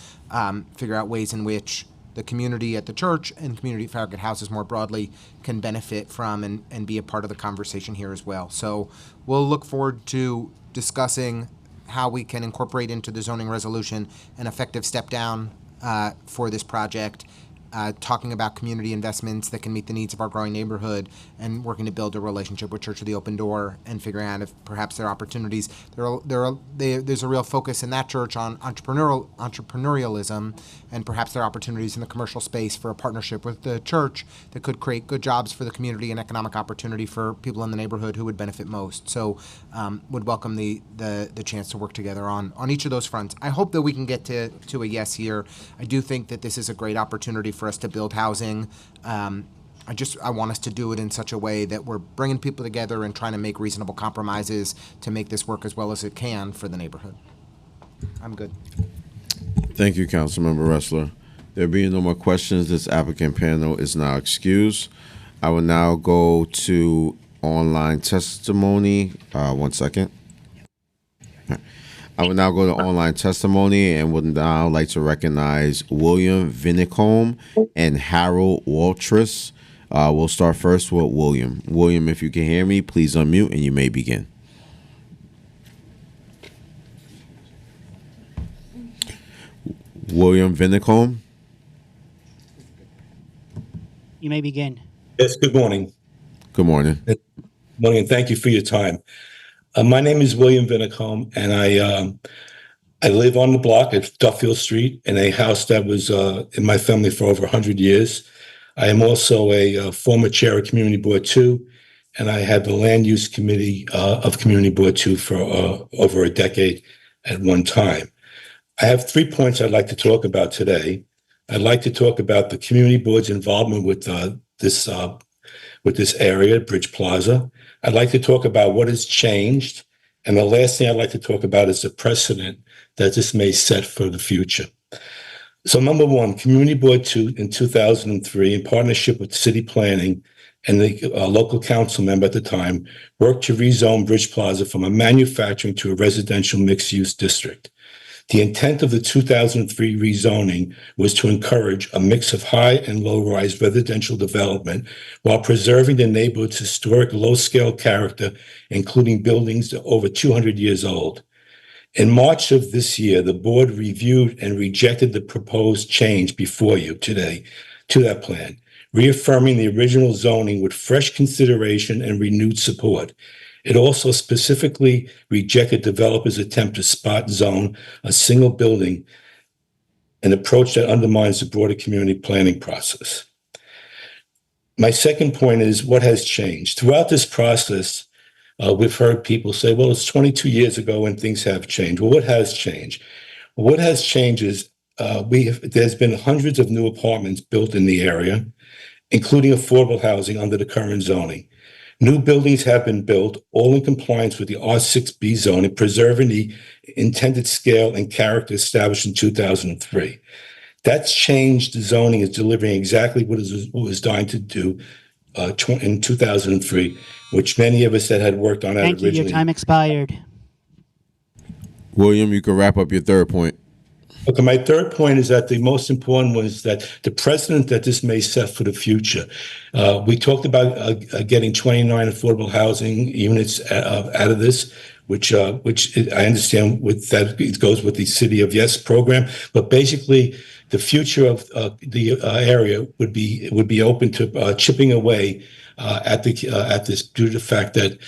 figure out ways in which the community at the church and community at Farragut Houses more broadly can benefit from and be a part of the conversation here as well. So we'll look forward to discussing how we can incorporate into the zoning resolution an effective step down for this project, talking about community investments that can meet the needs of our growing neighborhood, and working to build a relationship with Church of the Open Door and figuring out if perhaps there are opportunities. There's a real focus in that church on entrepreneurialism, and perhaps there are opportunities in the commercial space for a partnership with the church that could create good jobs for the community and economic opportunity for people in the neighborhood who would benefit most. So would welcome the chance to work together on each of those fronts. I hope that we can get to a yes here. I do think that this is a great opportunity for us to build housing. I want us to do it in such a way that we're bringing people together and trying to make reasonable compromises to make this work as well as it can for the neighborhood. I'm good. Thank you, Councilmember Ressler. There being no more questions, this applicant panel is now excused. I will now go to online testimony. 1 second. I will now go to online testimony and would now like to recognize William Vinicombe and Harold Waltrus. We'll start first with William. William, if you can hear me, please unmute and you may begin. William Vinicombe. You may begin. Yes, good morning. Good morning. Good morning, and thank you for your time. My name is William Vinicombe, and I live on the block at Duffield Street in a house that was in my family for over 100 years. I am also a former chair of Community Board 2, and I had the Land Use Committee of Community Board 2 for over a decade at one time. I have 3 points I'd like to talk about today. I'd like to talk about the Community Board's involvement with this area, Bridge Plaza. I'd like to talk about what has changed. And the last thing I'd like to talk about is the precedent that this may set for the future. So number one, Community Board 2 in 2003, in partnership with City Planning and the local council member at the time, worked to rezone Bridge Plaza from a manufacturing to a residential mixed-use district. The intent of the 2003 rezoning was to encourage a mix of high and low-rise residential development while preserving the neighborhood's historic low-scale character, including buildings over 200 years old. In March of this year, the board reviewed and rejected the proposed change before you today to that plan, reaffirming the original zoning with fresh consideration and renewed support. It also specifically rejected developers' attempt to spot zone a single building, an approach that undermines the broader community planning process. My second point is what has changed. Throughout this process, we've heard people say, well, it's 22 years ago and things have changed. Well, what has changed? What has changed is there's been hundreds of new apartments built in the area, including affordable housing under the current zoning. New buildings have been built, all in compliance with the R6B zoning, preserving the intended scale and character established in 2003. That's changed. The zoning is delivering exactly what it was designed to do in 2003, which many of us that had worked on that Thank you. originally. Your time expired. William, you can wrap up your third point. Okay, my third point is that the most important one is that the precedent that this may set for the future. We talked about getting 29 affordable housing units out of this, which I understand with that it goes with the City of Yes program. But basically, the future of the area would be open to chipping away at this due to the fact that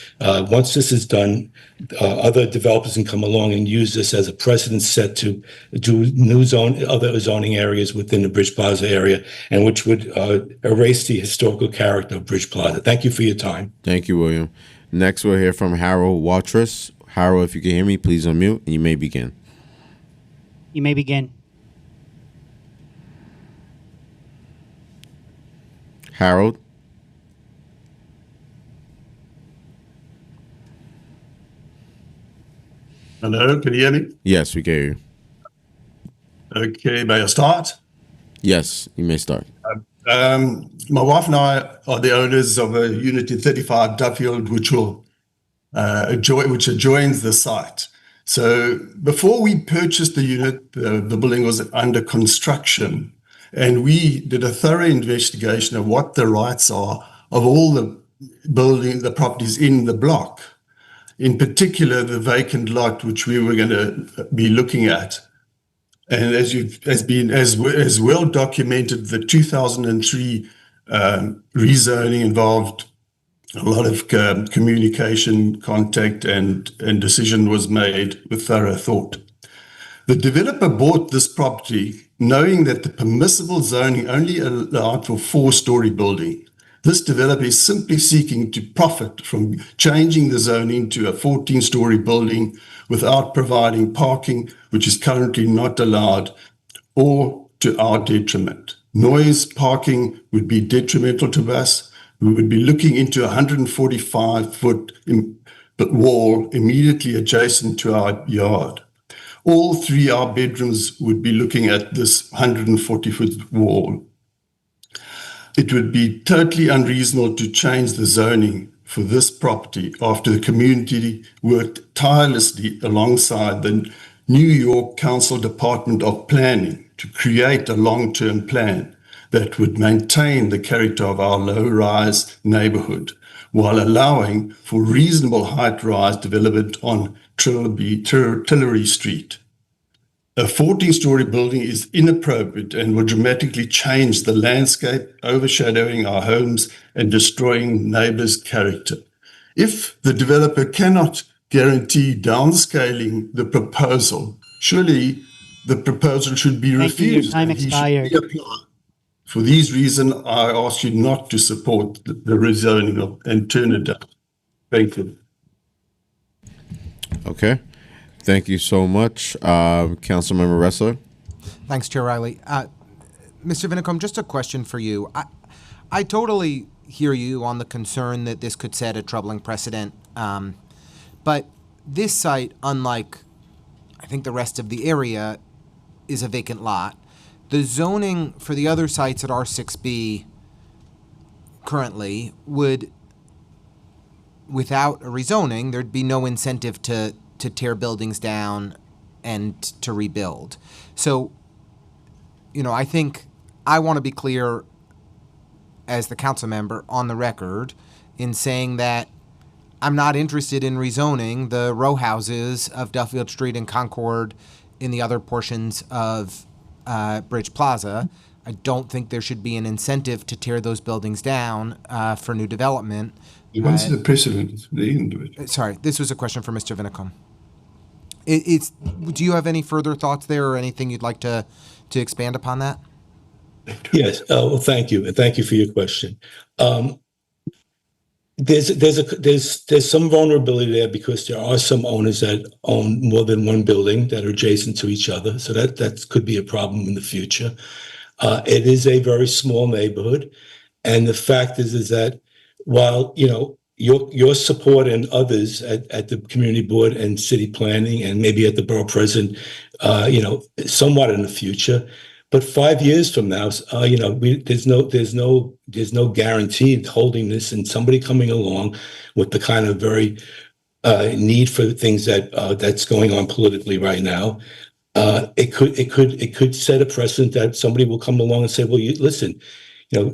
once this is done, other developers can come along and use this as a precedent set to do other zoning areas within the Bridge Plaza area, and which would erase the historical character of Bridge Plaza. Thank you for your time. Thank you, William. Next, we'll hear from Harold Watris. Harold, if you can hear me, please unmute, and you may begin. You may begin. Harold? Hello, can you hear me? Yes, we can hear you. Okay, may I start? Yes, you may start. My wife and I are the owners of a unit in 35 Duffield, which adjoins the site. So before we purchased the unit, the building was under construction, and we did a thorough investigation of what the rights are of all the properties in the block. In particular, the vacant lot, which we were going to be looking at. And as well documented, the 2003 rezoning involved a lot of communication, contact, and decision was made with thorough thought. The developer bought this property knowing that the permissible zoning only allowed for 4-story building. This developer is simply seeking to profit from changing the zoning to a 14-story building without providing parking, which is currently not allowed, or to our detriment. Noise parking would be detrimental to us. We would be looking into a 145-foot wall immediately adjacent to our yard. All 3 of our bedrooms would be looking at this 140-foot wall. It would be totally unreasonable to change the zoning for this property after the community worked tirelessly alongside the New York Council Department of Planning to create a long-term plan that would maintain the character of our low-rise neighborhood while allowing for reasonable height-rise development on Tillery Street. A 14-story building is inappropriate and will dramatically change the landscape, overshadowing our homes and destroying neighbors' character. If the developer cannot guarantee downscaling the proposal, surely the proposal should be refused. Your time expired. For these reasons, I ask you not to support the rezoning and turn it down. Thank you. Okay. Thank you so much. Councilmember Ressler. Thanks, Chair Riley. Mr. Vinicombe, just a question for you. I totally hear you on the concern that this could set a troubling precedent. But this site, unlike, I think, the rest of the area, is a vacant lot. The zoning for the other sites at R6B currently would, without a rezoning, there'd be no incentive to tear buildings down and to rebuild. So, I think I want to be clear as the council member on the record in saying that I'm not interested in rezoning the row houses of Duffield Street and Concord in the other portions of Bridge Plaza. I don't think there should be an incentive to tear those buildings down for new development. You want to see the precedent. They didn't do it. Sorry, this was a question for Mr. Vinicom. Do you have any further thoughts there or anything you'd like to expand upon that? Yes. Well, thank you. And thank you for your question. There's some vulnerability there because there are some owners that own more than one building that are adjacent to each other. So that could be a problem in the future. It is a very small neighborhood. And the fact is that while, your support and others at the community board and city planning and maybe at the borough president, somewhat in the future, but 5 years from now, there's no guarantee holding this, and somebody coming along with the kind of very need for things that's going on politically right now. It could set a precedent that somebody will come along and say, well, listen,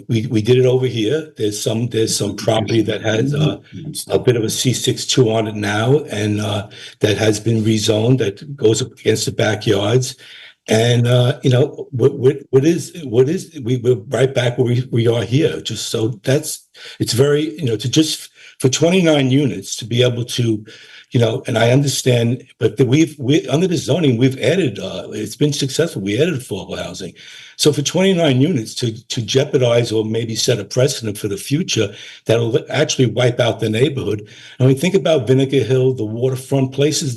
we did it over here. There's some property that has a bit of a C62 on it now, and that has been rezoned that goes up against the backyards. And we're right back where we are here. Just so it's very, to just for 29 units to be able to, and I understand, but we under the zoning, we've added, it's been successful. We added affordable housing. So for 29 units to jeopardize or maybe set a precedent for the future, that'll actually wipe out the neighborhood. I mean, think about Vinegar Hill, the waterfront places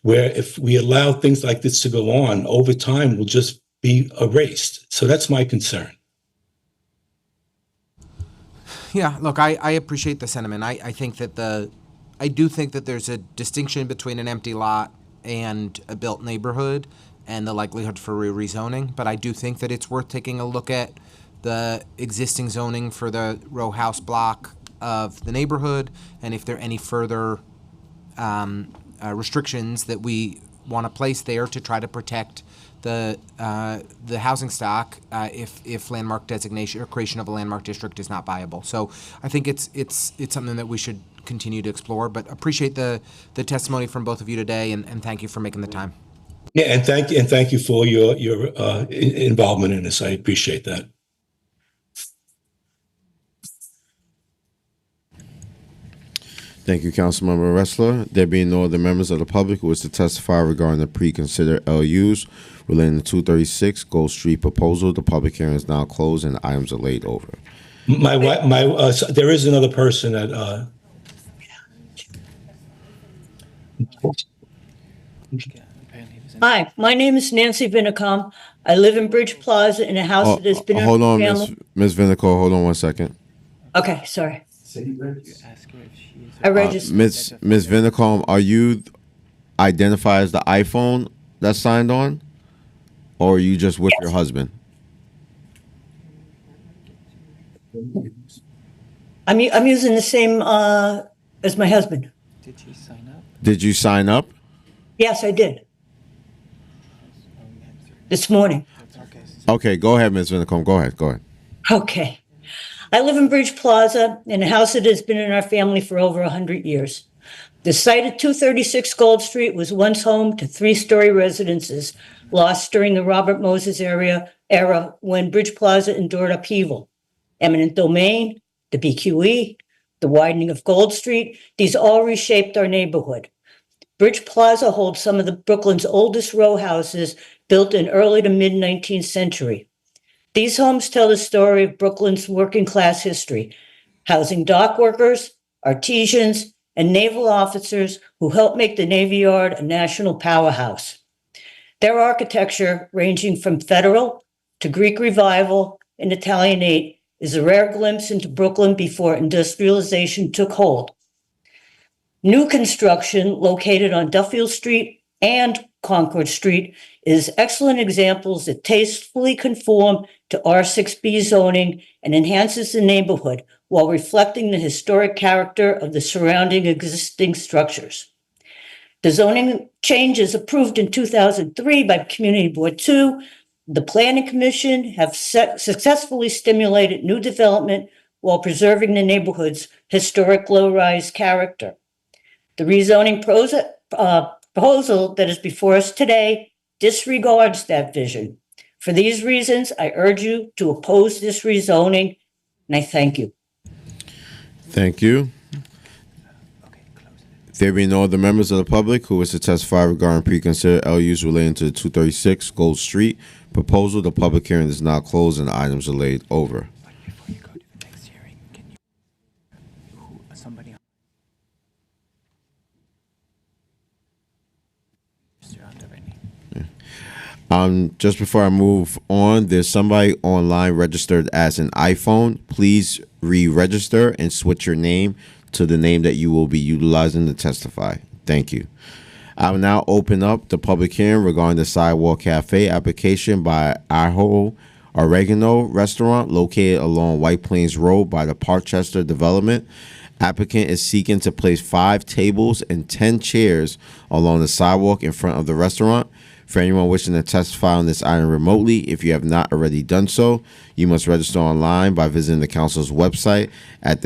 where if we allow things like this to go on over time, will just be erased. So that's my concern. Yeah, look, I appreciate the sentiment. I think that I do think that there's a distinction between an empty lot and a built neighborhood and the likelihood for rezoning, but I do think that it's worth taking a look at the existing zoning for the row house block of the neighborhood, and if there are any further restrictions that we want to place there to try to protect the housing stock if landmark designation or creation of a landmark district is not viable. So I think it's something that we should continue to explore, but appreciate the testimony from both of you today, and thank you for making the time. Yeah, and thank you for your involvement in this. I appreciate that. Thank you, Councilmember Ressler. There being no other members of the public who wish to testify regarding the pre-considered LUs relating to 236 Gold Street proposal, the public hearing is now closed and the items are laid over. There is another person that. Hi, my name is Nancy Vinicom. I live in Bridge Plaza in a house that has been in hold our on, family. Ms. Vinico, hold on 1 second. Okay, sorry. I registered. Ms. Vinicom, are you identified as the iPhone that's signed on, or are you just with your husband? I'm using the same as my husband. Did she sign up? Did you sign up? Yes, I did. This morning. Okay, go ahead, Ms. Vinicom. Go ahead. Okay. I live in Bridge Plaza in a house that has been in our family for over 100 years. The site at 236 Gold Street was once home to 3-story residences lost during the Robert Moses era when Bridge Plaza endured upheaval. Eminent domain, the BQE, the widening of Gold Street, these all reshaped our neighborhood. Bridge Plaza holds some of Brooklyn's oldest row houses built in early to mid-19th century. These homes tell the story of Brooklyn's working class history, housing dock workers, artisans, and naval officers who helped make the Navy Yard a national powerhouse. Their architecture, ranging from Federal to Greek Revival and Italianate, is a rare glimpse into Brooklyn before industrialization took hold. New construction located on Duffield Street and Concord Street is excellent examples that tastefully conform to R6B zoning and enhances the neighborhood while reflecting the historic character of the surrounding existing structures. The zoning changes approved in 2003 by Community Board 2, the Planning Commission have successfully stimulated new development while preserving the neighborhood's historic low-rise character. The rezoning proposal that is before us today disregards that vision. For these reasons, I urge you to oppose this rezoning, and I thank you. Thank you. There being no other members of the public who wish to testify regarding preconsidered LUs relating to the 236 Gold Street proposal, the public hearing is now closed and the items are laid over. Before you go to the next hearing, can you, somebody, Just before I move on, there's somebody online registered as an iPhone. Please re-register and switch your name to the name that you will be utilizing to testify. Thank you. I will now open up the public hearing regarding the Sidewalk Cafe application by Aho Oregano Restaurant located along White Plains Road by the Parkchester Development. Applicant is seeking to place 5 tables and 10 chairs along the sidewalk in front of the restaurant. For anyone wishing to testify on this item remotely, if you have not already done so, you must register online by visiting the council's website at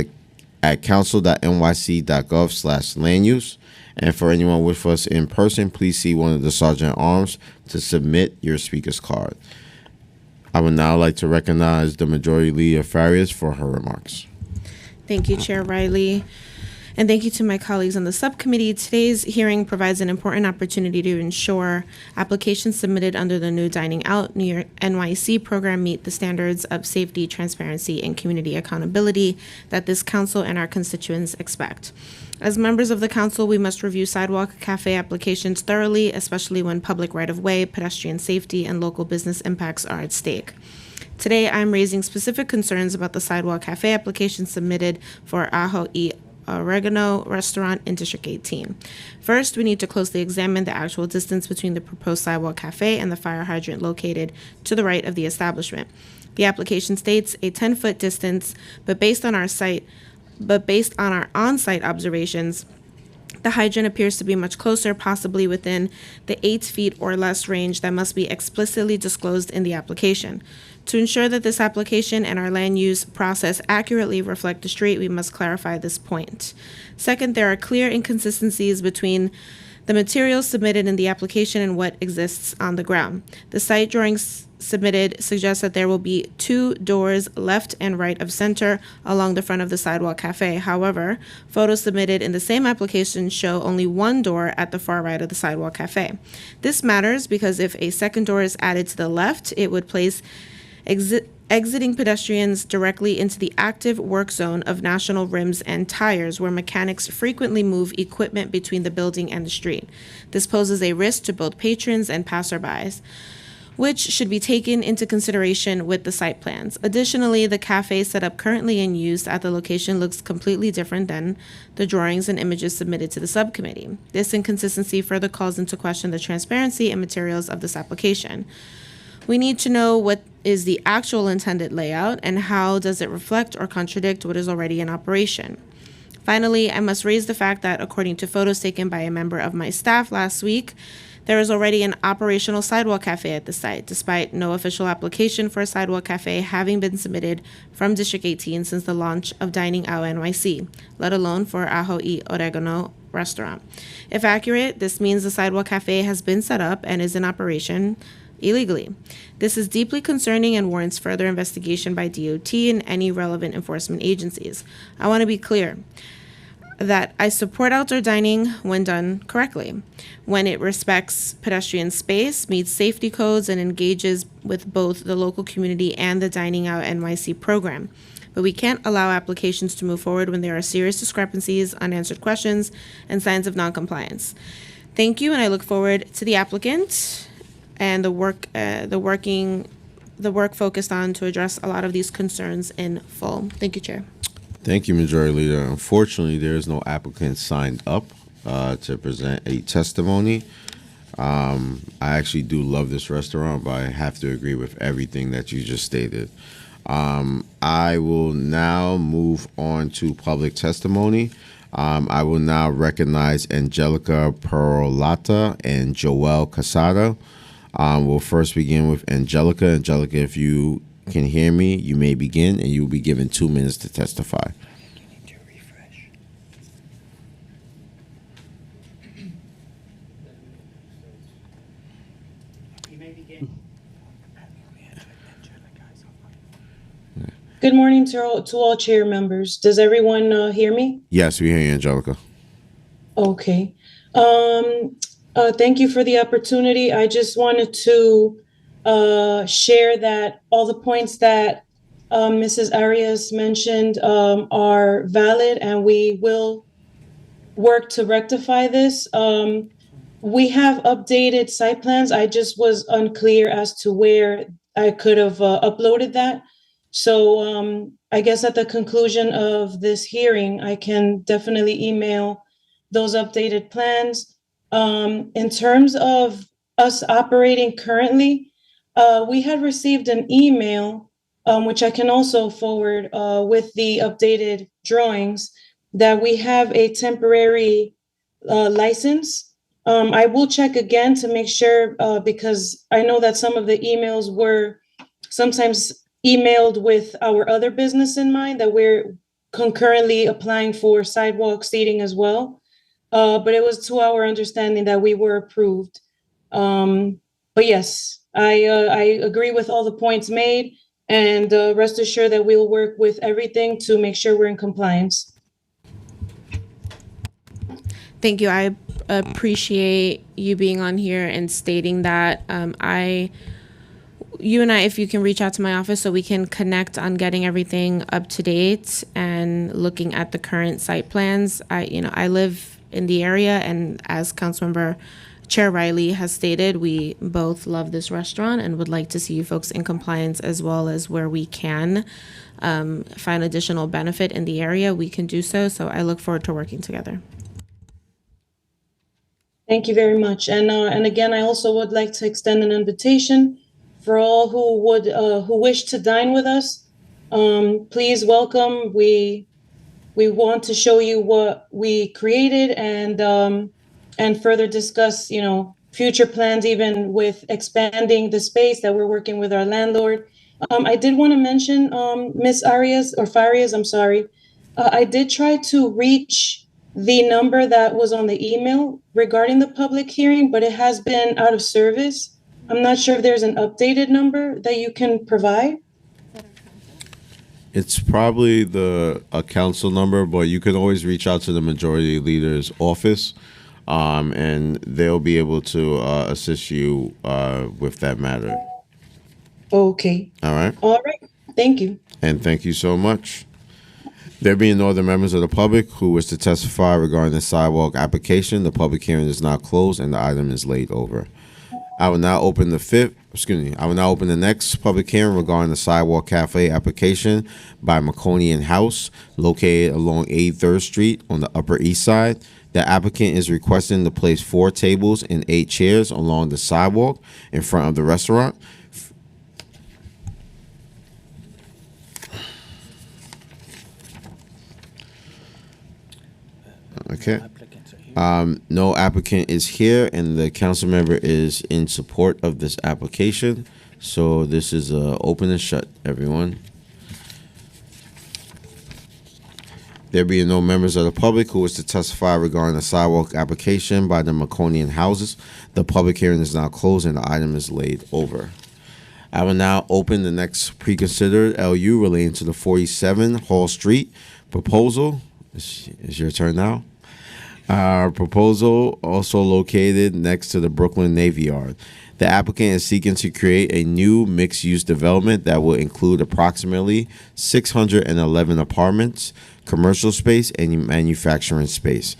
council.nyc.gov/land use. And for anyone with us in person, please see one of the sergeant at arms to submit your speaker's card. I would now like to recognize the Majority Leader Farias for her remarks. Thank you, Chair Riley. And thank you to my colleagues on the subcommittee. Today's hearing provides an important opportunity to ensure applications submitted under the new Dining Out New York NYC program meet the standards of safety, transparency, and community accountability that this council and our constituents expect. As members of the council, we must review sidewalk cafe applications thoroughly, especially when public right-of-way, pedestrian safety, and local business impacts are at stake. Today, I'm raising specific concerns about the sidewalk cafe application submitted for Aho Oregano Restaurant in District 18. First, we need to closely examine the actual distance between the proposed sidewalk cafe and the fire hydrant located to the right of the establishment. The application states a 10-foot distance, but based on our on-site observations, the hydrant appears to be much closer, possibly within the 8 feet or less range that must be explicitly disclosed in the application. To ensure that this application and our land use process accurately reflect the street, we must clarify this point. Second, there are clear inconsistencies between the materials submitted in the application and what exists on the ground. The site drawings submitted suggest that there will be 2 doors left and right of center along the front of the sidewalk cafe. However, photos submitted in the same application show only 1 door at the far right of the sidewalk cafe. This matters because if a second door is added to the left, it would place exiting pedestrians directly into the active work zone of National Rims and Tires, where mechanics frequently move equipment between the building and the street. This poses a risk to both patrons and passerbys, which should be taken into consideration with the site plans. Additionally, the cafe setup currently in use at the location looks completely different than the drawings and images submitted to the subcommittee. This inconsistency further calls into question the transparency and materials of this application. We need to know what is the actual intended layout and how does it reflect or contradict what is already in operation. Finally, I must raise the fact that according to photos taken by a member of my staff last week, there is already an operational sidewalk cafe at the site, despite no official application for a sidewalk cafe having been submitted from District 18 since the launch of Dining Out NYC, let alone for Aho Oregano Restaurant. If accurate, this means the sidewalk cafe has been set up and is in operation illegally. This is deeply concerning and warrants further investigation by DOT and any relevant enforcement agencies. I want to be clear that I support outdoor dining when done correctly, when it respects pedestrian space, meets safety codes, and engages with both the local community and the Dining Out NYC program. But we can't allow applications to move forward when there are serious discrepancies, unanswered questions, and signs of noncompliance. Thank you, and I look forward to the applicant and the work focused on to address a lot of these concerns in full. Thank you, Chair. Thank you, Majority Leader. Unfortunately, there is no applicant signed up to present a testimony. I actually do love this restaurant, but I have to agree with everything that you just stated. I will now move on to public testimony. I will now recognize Angelica Perolata and Joel Casado. We'll first begin with Angelica. Angelica, if you can hear me, you may begin, and you will be given 2 minutes to testify. Good morning to all chair members. Does everyone hear me? Yes, we hear you, Angelica. Okay. Thank you for the opportunity. I just wanted to share that all the points that Mrs. Arias mentioned are valid, and we will work to rectify this. We have updated site plans. I just was unclear as to where I could have uploaded that. So I guess at the conclusion of this hearing, I can definitely email those updated plans. In terms of us operating currently, we had received an email, which I can also forward with the updated drawings, that we have a temporary license. I will check again to make sure, because I know that some of the emails were sometimes emailed with our other business in mind, that we're concurrently applying for sidewalk seating as well. But it was to our understanding that we were approved. But yes, I agree with all the points made, and rest assured that we'll work with everything to make sure we're in compliance. Thank you. I appreciate you being on here and stating that. You and I, if you can reach out to my office so we can connect on getting everything up to date and looking at the current site plans. I live in the area, and as Councilmember Chair Riley has stated, we both love this restaurant and would like to see you folks in compliance, as well as where we can find additional benefit in the area, we can do so. So I look forward to working together. Thank you very much. And again, I also would like to extend an invitation for all who wish to dine with us. Please welcome. We want to show you what we created, and further discuss, future plans, even with expanding the space that we're working with our landlord. I did want to mention, Ms. Farias, I'm sorry. I did try to reach the number that was on the email regarding the public hearing, but it has been out of service. I'm not sure if there's an updated number that you can provide. It's probably a council number, but you can always reach out to the majority leader's office, and they'll be able to assist you with that matter. Okay. All right. All right. Thank you. And thank you so much. There being no other members of the public who wish to testify regarding the sidewalk application, the public hearing is now closed and the item is laid over. I will now open the next public hearing regarding the Sidewalk Cafe application by Maconian House, located along 83rd Street on the Upper East Side. The applicant is requesting to place 4 tables and 8 chairs along the sidewalk in front of the restaurant. Okay. No applicant is here, and the council member is in support of this application. So this is open and shut, everyone. There being no members of the public who wish to testify regarding the sidewalk application by the Maconian Houses, the public hearing is now closed and the item is laid over. I will now open the next pre-considered LU relating to the 47 Hall Street proposal. It's your turn now. Our proposal, also located next to the Brooklyn Navy Yard. The applicant is seeking to create a new mixed-use development that will include approximately 611 apartments, commercial space, and manufacturing space.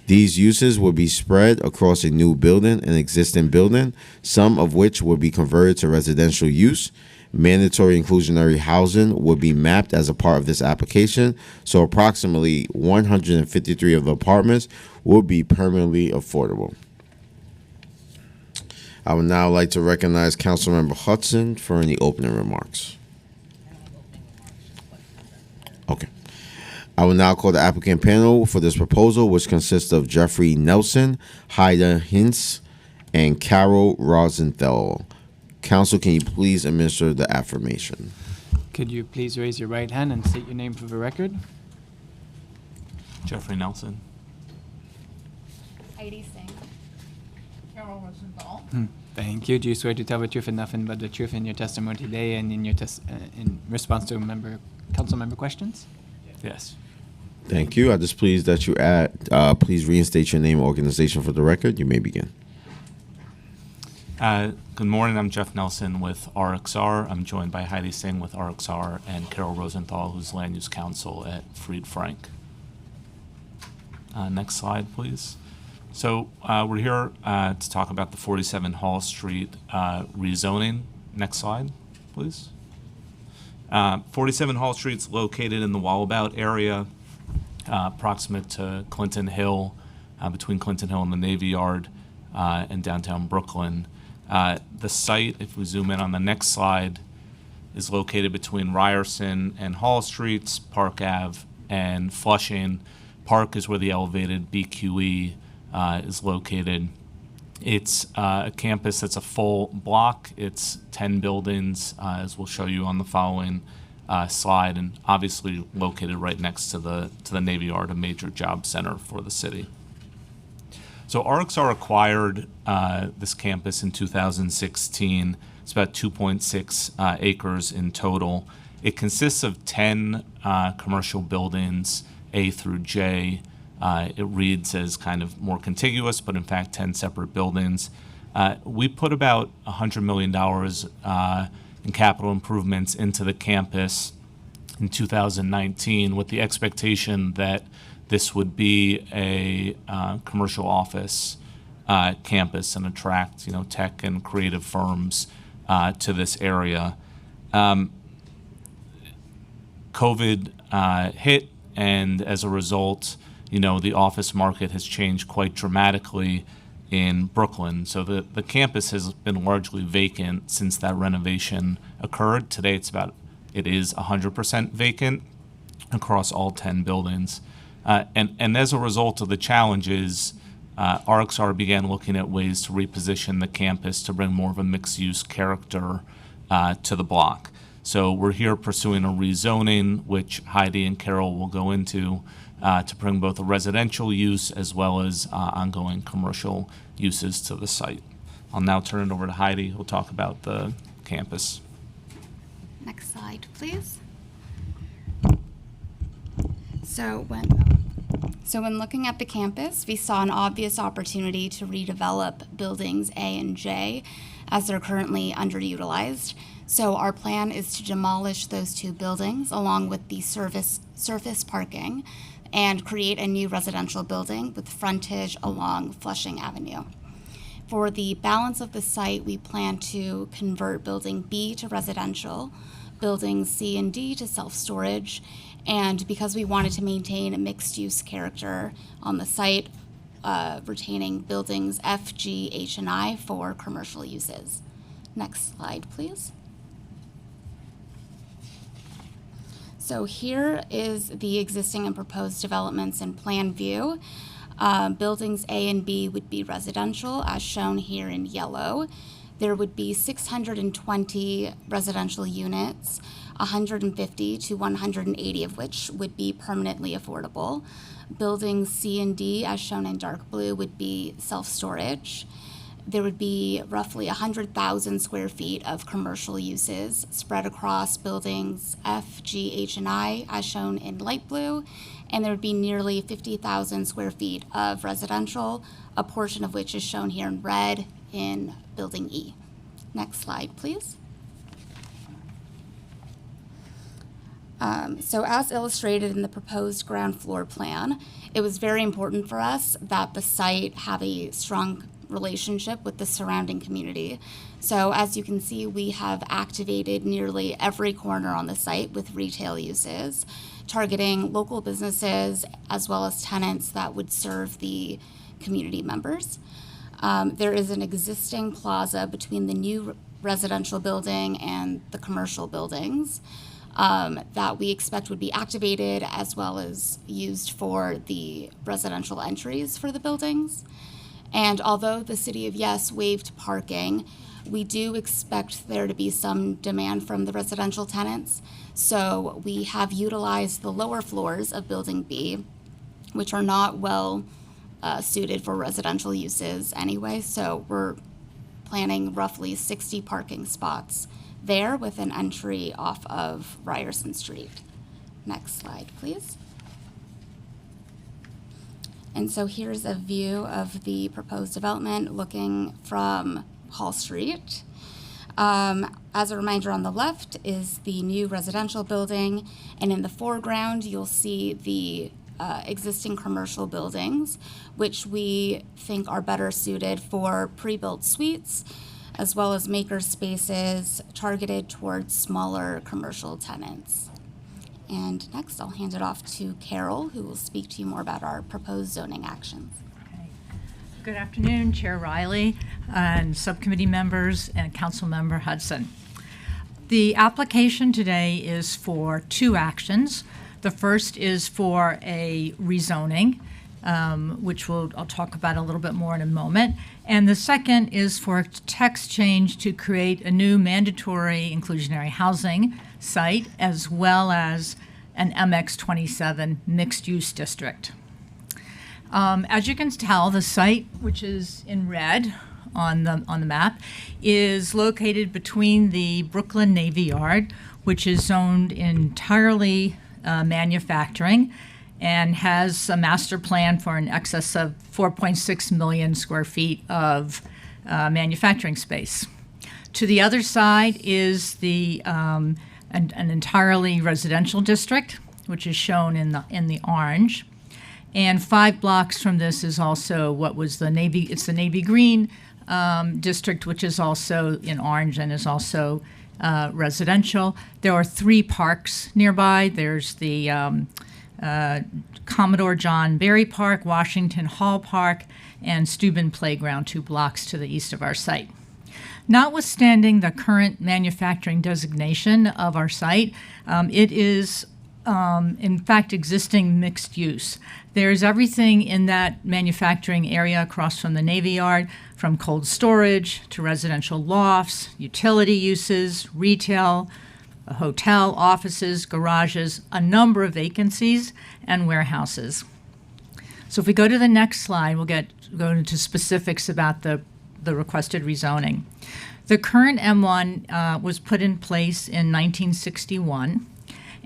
These uses will be spread across a new building and existing building, some of which will be converted to residential use. Mandatory inclusionary housing will be mapped as a part of this application, so approximately 153 of the apartments will be permanently affordable. I would now like to recognize Councilmember Hudson for any opening remarks. Okay. I will now call the applicant panel for this proposal, which consists of Jeffrey Nelson, Haida Hintz, and Carol Rosenthal. Council, can you please administer the affirmation? Could you please raise your right hand and state your name for the record? Jeffrey Nelson. Heidi Singh. Carol Rosenthal. Thank you. Do you swear to tell the truth and nothing but the truth in your testimony today and in your in response to council member questions? Yes. Thank you. I just please that you please reinstate your name and organization for the record. You may begin. Good morning. I'm Jeff Nelson with RXR. I'm joined by Heidi Singh with RXR and Carol Rosenthal, who's land use counsel at Fried Frank. Next slide, please. So we're here to talk about the 47 Hall Street rezoning. Next slide, please. 47 Hall Street's located in the Wallabout area, proximate to Clinton Hill, between Clinton Hill and the Navy Yard in downtown Brooklyn. The site, if we zoom in on the next slide, is located between Ryerson and Hall Streets, Park Ave, and Flushing. Park is where the elevated BQE is located. It's a campus that's a full block. It's 10 buildings, as we'll show you on the following slide, and obviously located right next to the Navy Yard, a major job center for the city. So RXR acquired this campus in 2016. It's about 2.6 acres in total. It consists of 10 commercial buildings, A through J. It reads as kind of more contiguous, but in fact 10 separate buildings. We put about $100 million in capital improvements into the campus in 2019 with the expectation that this would be a commercial office campus and attract, tech and creative firms to this area. COVID hit, and as a result, the office market has changed quite dramatically in Brooklyn. So the campus has been largely vacant since that renovation occurred. Today it is 100% vacant across all 10 buildings. And as a result of the challenges, RXR began looking at ways to reposition the campus to bring more of a mixed-use character to the block. So we're here pursuing a rezoning, which Heidi and Carol will go into, to bring both a residential use as well as ongoing commercial uses to the site. I'll now turn it over to Heidi, who'll talk about the campus. Next slide, please. So when looking at the campus, we saw an obvious opportunity to redevelop buildings A and J as they're currently underutilized. So our plan is to demolish those two buildings along with the surface parking and create a new residential building with frontage along Flushing Avenue. For the balance of the site, we plan to convert building B to residential, buildings C and D to self-storage, and because we wanted to maintain a mixed-use character on the site, retaining buildings F, G, H, and I for commercial uses. Next slide, please. So here is the existing and proposed developments in plan view. Buildings A and B would be residential, as shown here in yellow. There would be 620 residential units, 150 to 180 of which would be permanently affordable. Buildings C and D, as shown in dark blue, would be self-storage. There would be roughly 100,000 square feet of commercial uses spread across buildings F, G, H, and I, as shown in light blue, and there would be nearly 50,000 square feet of residential, a portion of which is shown here in red in building E. Next slide, please. So as illustrated in the proposed ground floor plan, it was very important for us that the site have a strong relationship with the surrounding community. So as you can see, we have activated nearly every corner on the site with retail uses, targeting local businesses as well as tenants that would serve the community members. There is an existing plaza between the new residential building and the commercial buildings. that we expect would be activated as well as used for the residential entries for the buildings. And although the City of Yes waived parking, we do expect there to be some demand from the residential tenants. So we have utilized the lower floors of Building B, which are not well suited for residential uses anyway. So we're planning roughly 60 parking spots there with an entry off of Ryerson Street. Next slide, please. And so here's a view of the proposed development looking from Hall Street. As a reminder, on the left is the new residential building, and in the foreground you'll see the existing commercial buildings, which we think are better suited for pre-built suites, as well as maker spaces targeted towards smaller commercial tenants. And next, I'll hand it off to Carol, who will speak to you more about our proposed zoning actions. Good afternoon, Chair Riley and subcommittee members and Council Member Hudson. The application today is for two actions. The first is for a rezoning, which I'll talk about a little bit more in a moment. And the second is for a text change to create a new mandatory inclusionary housing site, as well as an MX27 mixed-use district. As you can tell, the site, which is in red on the map, is located between the Brooklyn Navy Yard, which is zoned entirely manufacturing, and has a master plan for an excess of 4.6 million square feet of manufacturing space. To the other side is the an entirely residential district, which is shown in the orange. And 5 blocks from this is also what was the Navy Green district, which is also in orange and is also residential. There are 3 parks nearby. There's the Commodore John Berry Park, Washington Hall Park, and Steuben Playground, 2 blocks to the east of our site. Notwithstanding the current manufacturing designation of our site, it is in fact existing mixed use. There's everything in that manufacturing area across from the Navy Yard, from cold storage to residential lofts, utility uses, retail, a hotel, offices, garages, a number of vacancies, and warehouses. So if we go to the next slide, we'll go into specifics about the requested rezoning. The current M1 was put in place in 1961,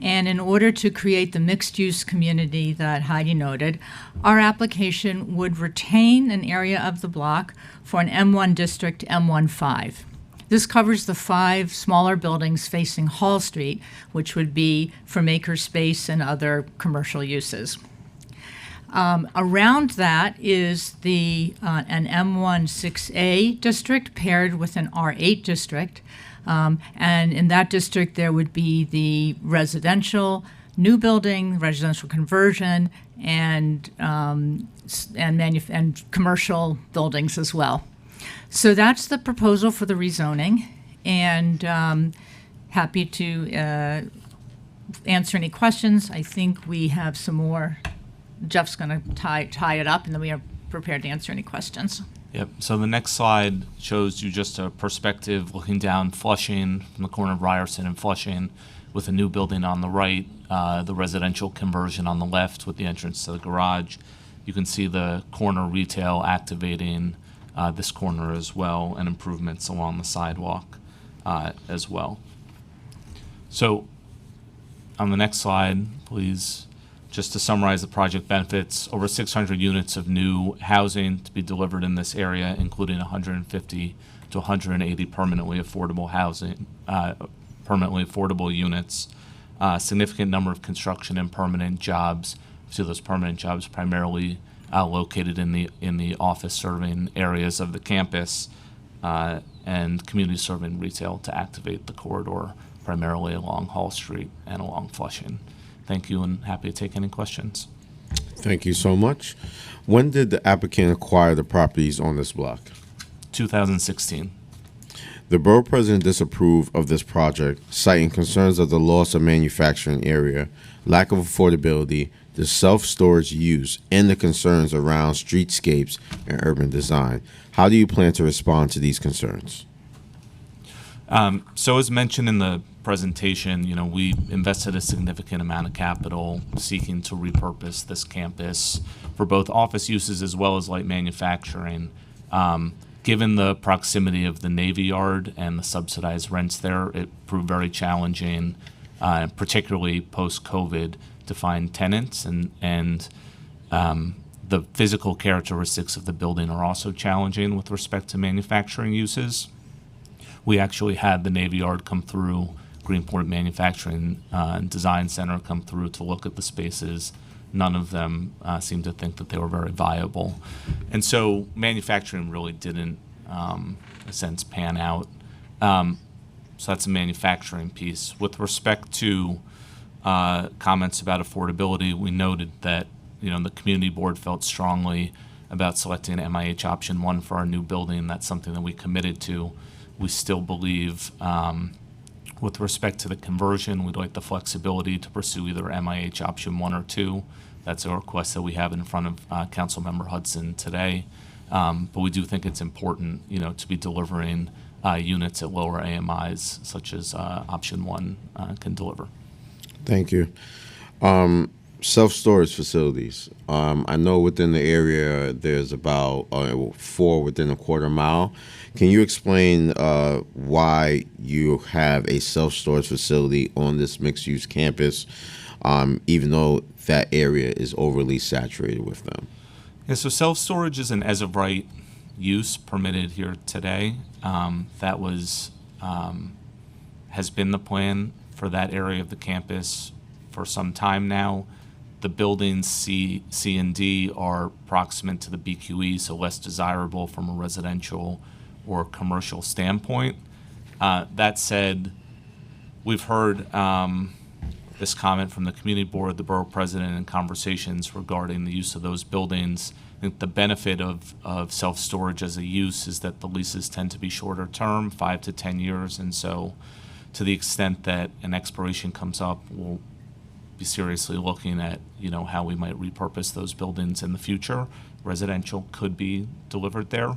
and in order to create the mixed-use community that Heidi noted, our application would retain an area of the block for an M1 district, M15. This covers the 5 smaller buildings facing Hall Street, which would be for makerspace and other commercial uses. Around that is an M16A district paired with an R8 district. And in that district, there would be the residential new building, residential conversion, and commercial buildings as well. So that's the proposal for the rezoning, and happy to answer any questions. I think we have some more. Jeff's going to tie it up, and then we are prepared to answer any questions. Yep. So the next slide shows you just a perspective looking down Flushing from the corner of Ryerson and Flushing, with a new building on the right, the residential conversion on the left with the entrance to the garage. You can see the corner retail activating this corner as well, and improvements along the sidewalk as well. So on the next slide, please. Just to summarize the project benefits, over 600 units of new housing to be delivered in this area, including 150 to 180 permanently affordable housing, permanently affordable units. Significant number of construction and permanent jobs. So those permanent jobs primarily located in the office serving areas of the campus, and community serving retail to activate the corridor, primarily along Hall Street and along Flushing. Thank you, and happy to take any questions. Thank you so much. When did the applicant acquire the properties on this block? 2016. The borough president disapproved of this project, citing concerns of the loss of manufacturing area, lack of affordability, the self-storage use, and the concerns around streetscapes and urban design. How do you plan to respond to these concerns? So as mentioned in the presentation, we invested a significant amount of capital seeking to repurpose this campus for both office uses as well as light manufacturing. Given the proximity of the Navy Yard and the subsidized rents there, it proved very challenging, particularly post-COVID, to find tenants, and the physical characteristics of the building are also challenging with respect to manufacturing uses. We actually had the Navy Yard come through, Greenport Manufacturing and Design Center come through to look at the spaces. None of them seemed to think that they were very viable. And so manufacturing really didn't, in a sense, pan out. So that's a manufacturing piece. With respect to comments about affordability, we noted that the community board felt strongly about selecting MIH option 1 for our new building. That's something that we committed to. We still believe, with respect to the conversion, we'd like the flexibility to pursue either MIH option 1 or 2. That's a request that we have in front of Councilmember Hudson today. But we do think it's important, to be delivering units at lower AMIs, such as option 1 can deliver. Thank you. Self-storage facilities. I know within the area there's about 4 within a quarter mile. Can you explain why you have a self-storage facility on this mixed-use campus, even though that area is overly saturated with them? Yeah, so self-storage is an as-of-right use permitted here today. That was has been the plan for that area of the campus for some time now. The buildings C and D are proximate to the BQE, so less desirable from a residential or commercial standpoint. That said, we've heard this comment from the community board, the borough president, and conversations regarding the use of those buildings. I think the benefit of self-storage as a use is that the leases tend to be shorter term, 5 to 10 years, and so to the extent that an expiration comes up, we'll be seriously looking at how we might repurpose those buildings in the future. Residential could be delivered there.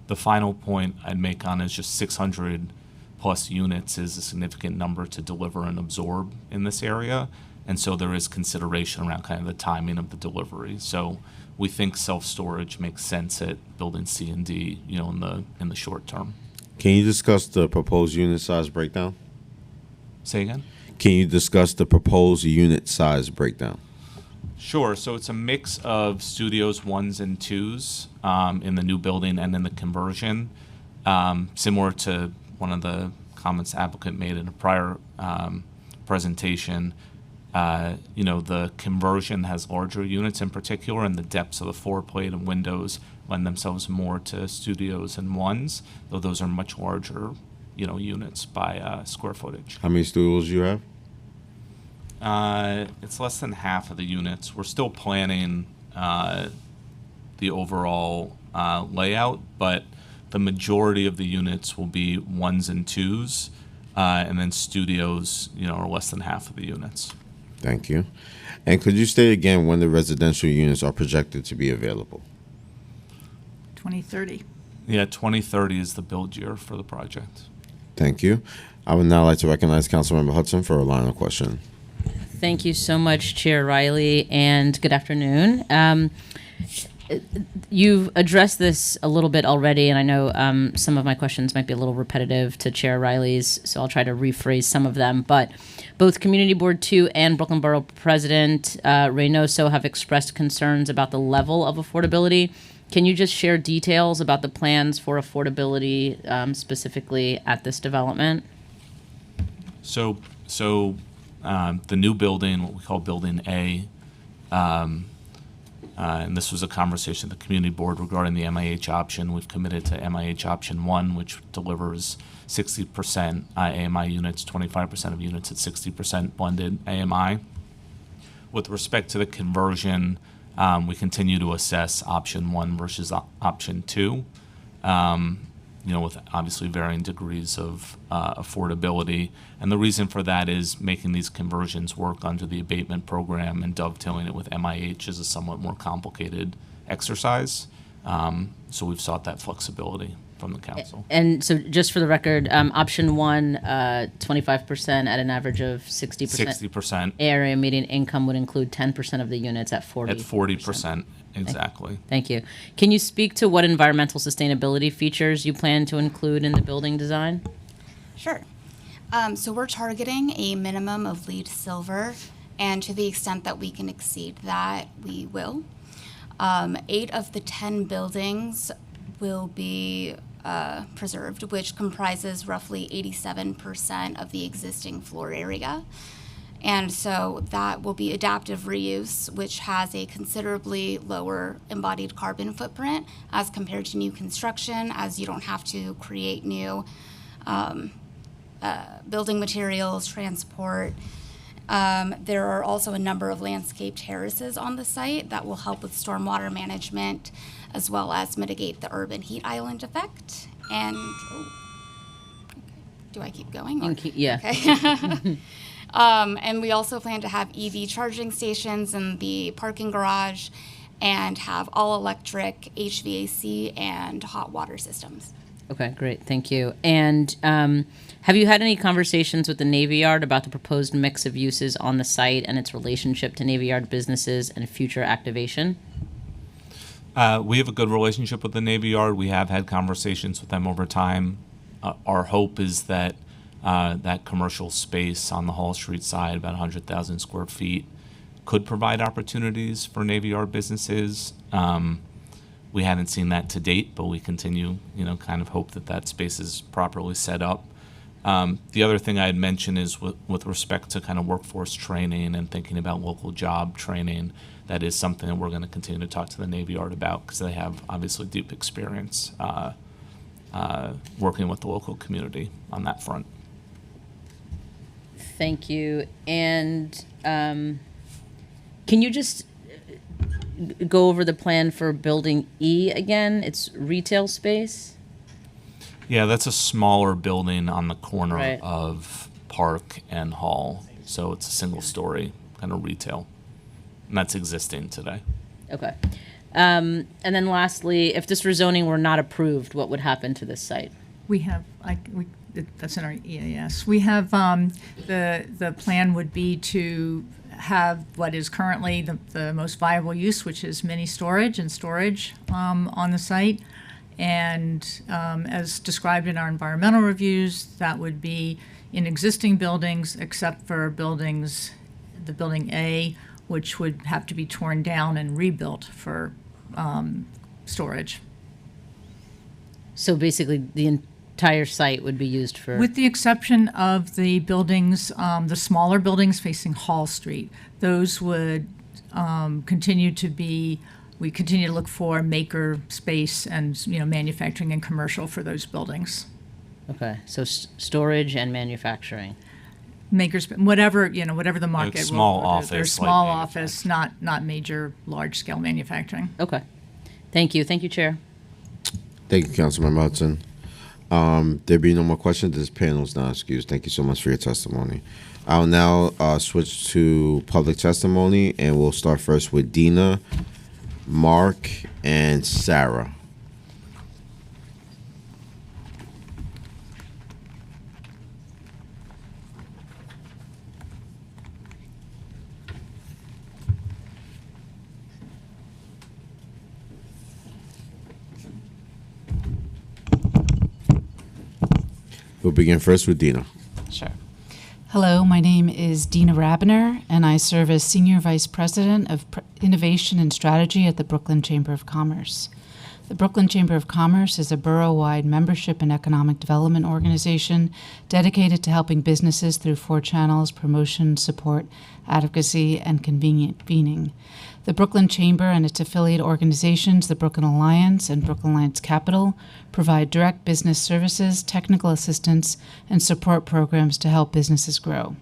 The final point I'd make on is just 600 plus units is a significant number to deliver and absorb in this area, and so there is consideration around kind of the timing of the delivery. So we think self-storage makes sense at building C and D, in the short term. Can you discuss the proposed unit size breakdown? Say again? Can you discuss the proposed unit size breakdown? Sure. So it's a mix of studios 1s and 2s in the new building and in the conversion. Similar to one of the comments the applicant made in a prior presentation, the conversion has larger units in particular, and the depths of the floor plate and windows lend themselves more to studios and 1s, though those are much larger, units by square footage. How many studios do you have? It's less than half of the units. We're still planning the overall layout, but the majority of the units will be 1s and 2s, and then studios, are less than half of the units. Thank you. And could you state again when the residential units are projected to be available? 2030. Yeah, 2030 is the build year for the project. Thank you. I would now like to recognize Councilmember Hudson for a line of question. Thank you so much, Chair Riley, and good afternoon. You've addressed this a little bit already, and I know some of my questions might be a little repetitive to Chair Riley's, so I'll try to rephrase some of them. But both Community Board 2 and Brooklyn Borough President Reynoso have expressed concerns about the level of affordability. Can you just share details about the plans for affordability specifically at this development? So the new building, what we call Building A, and this was a conversation at the community board regarding the MIH option. We've committed to MIH option 1, which delivers 60% AMI units, 25% of units at 60% blended AMI. With respect to the conversion, we continue to assess option 1 versus option 2. with obviously varying degrees of affordability. And the reason for that is making these conversions work under the abatement program and dovetailing it with MIH is a somewhat more complicated exercise. So we've sought that flexibility from the council. And so just for the record, option one, 25% at an average of 60%. 60%. Area median income would include 10% of the units at 40%. At 40%, exactly. Thank you. Can you speak to what environmental sustainability features you plan to include in the building design? Sure. So we're targeting a minimum of LEED silver, and to the extent that we can exceed that, we will. 8 of the 10 buildings will be preserved, which comprises roughly 87% of the existing floor area. And so that will be adaptive reuse, which has a considerably lower embodied carbon footprint as compared to new construction, as you don't have to create new building materials, transport. There are also a number of landscape terraces on the site that will help with stormwater management, as well as mitigate the urban heat island effect. And do I keep going? Or? Yeah. Okay. And we also plan to have EV charging stations in the parking garage and have all-electric HVAC and hot water systems. Okay, great. Thank you. And have you had any conversations with the Navy Yard about the proposed mix of uses on the site and its relationship to Navy Yard businesses and future activation? We have a good relationship with the Navy Yard. We have had conversations with them over time. Our hope is that that commercial space on the Hall Street side, about 100,000 square feet, could provide opportunities for Navy Yard businesses. We haven't seen that to date, but we continue, kind of hope that that space is properly set up. The other thing I'd mention is with respect to kind of workforce training and thinking about local job training, that is something that we're going to continue to talk to the Navy Yard about because they have obviously deep experience working with the local community on that front. Thank you. And can you just go over the plan for Building E again? It's retail space? Yeah, that's a smaller building on the corner Right. of Park and Hall. So it's a single story kind of retail. And that's existing today. Okay. And then lastly, if this rezoning were not approved, what would happen to this site? We have, that's in our EAS. We have, the plan would be to have what is currently the most viable use, which is mini storage and storage on the site. And as described in our environmental reviews, that would be in existing buildings, except for buildings, the building A, which would have to be torn down and rebuilt for storage. So basically, the entire site would be used for... With the exception of the buildings, the smaller buildings facing Hall Street, those would continue to be, we continue to look for maker space and, manufacturing and commercial for those buildings. Okay, so storage and manufacturing. Makers, whatever the market. Like small will, office, They're like small office, not major, large-scale manufacturing. Okay. Thank you. Thank you, Chair. Thank you, Councilmember Hudson. There being no more questions, this panel is now excused. Thank you so much for your testimony. I'll now switch to public testimony, and we'll start first with Dina, Mark, and Sarah. We'll begin first with Dina. Sure. Hello, my name is Dina Rabiner, and I serve as Senior Vice President of Innovation and Strategy at the Brooklyn Chamber of Commerce. The Brooklyn Chamber of Commerce is a borough-wide membership and economic development organization dedicated to helping businesses through 4 channels: promotion, support, advocacy, and convening. The Brooklyn Chamber and its affiliate organizations, the Brooklyn Alliance and Brooklyn Alliance Capital, provide direct business services, technical assistance, and support programs to help businesses grow.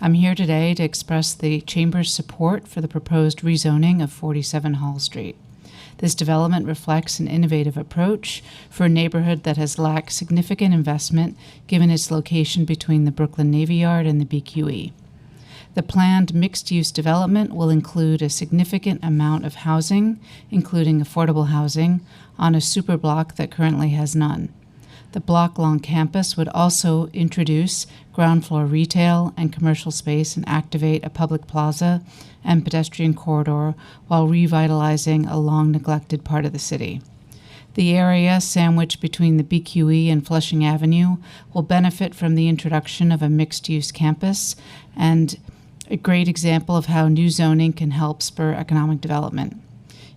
I'm here today to express the Chamber's support for the proposed rezoning of 47 Hall Street. This development reflects an innovative approach for a neighborhood that has lacked significant investment given its location between the Brooklyn Navy Yard and the BQE. The planned mixed-use development will include a significant amount of housing, including affordable housing, on a superblock that currently has none. The block-long campus would also introduce ground-floor retail and commercial space and activate a public plaza and pedestrian corridor while revitalizing a long-neglected part of the city. The area, sandwiched between the BQE and Flushing Avenue, will benefit from the introduction of a mixed-use campus and a great example of how new zoning can help spur economic development.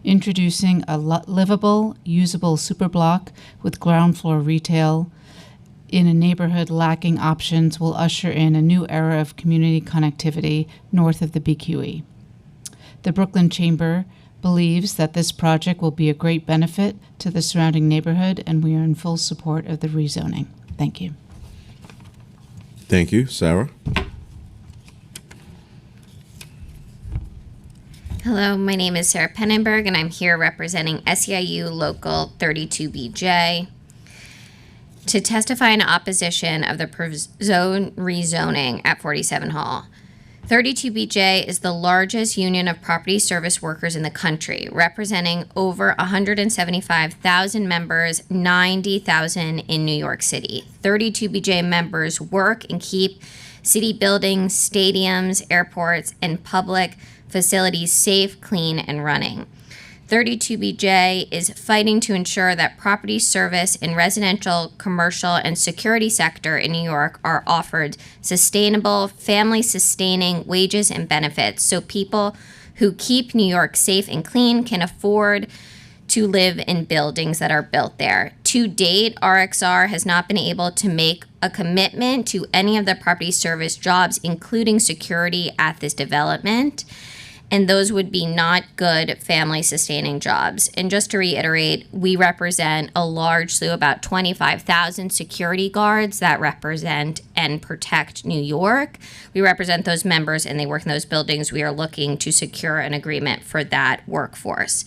Introducing a livable, usable superblock with ground floor retail in a neighborhood lacking options will usher in a new era of community connectivity north of the BQE. The Brooklyn Chamber believes that this project will be a great benefit to the surrounding neighborhood, and we are in full support of the rezoning. Thank you. Thank you. Sarah? Hello, my name is Sarah Pennenberg, and I'm here representing SEIU Local 32BJ to testify in opposition of the zone rezoning at 47 Hall. 32BJ is the largest union of property service workers in the country, representing over 175,000 members, 90,000 in New York City. 32BJ members work and keep city buildings, stadiums, airports, and public facilities safe, clean, and running. 32BJ is fighting to ensure that property service in residential, commercial, and security sector in New York are offered sustainable, family-sustaining wages and benefits so people who keep New York safe and clean can afford to live in buildings that are built there. To date, RXR has not been able to make a commitment to any of the property service jobs, including security at this development, and those would be not good family-sustaining jobs. And just to reiterate, we represent a large slew, about 25,000 security guards that represent and protect New York. We represent those members and they work in those buildings. We are looking to secure an agreement for that workforce.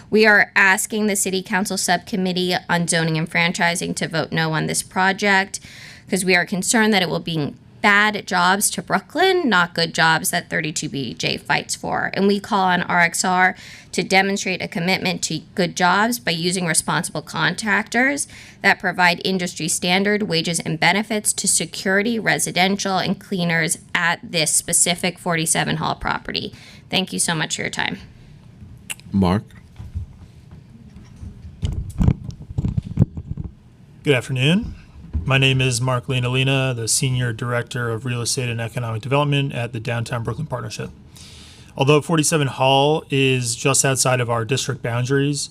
We are asking the City Council Subcommittee on Zoning and Franchising to vote no on this project because we are concerned that it will be bad jobs to Brooklyn, not good jobs that 32BJ fights for. And we call on RXR to demonstrate a commitment to good jobs by using responsible contractors that provide industry standard wages and benefits to security, residential, and cleaners at this specific 47 Hall property. Thank you so much for your time. Mark? Good afternoon. My name is Mark Leonalina, the Senior Director of Real Estate and Economic Development at the Downtown Brooklyn Partnership. Although 47 Hall is just outside of our district boundaries,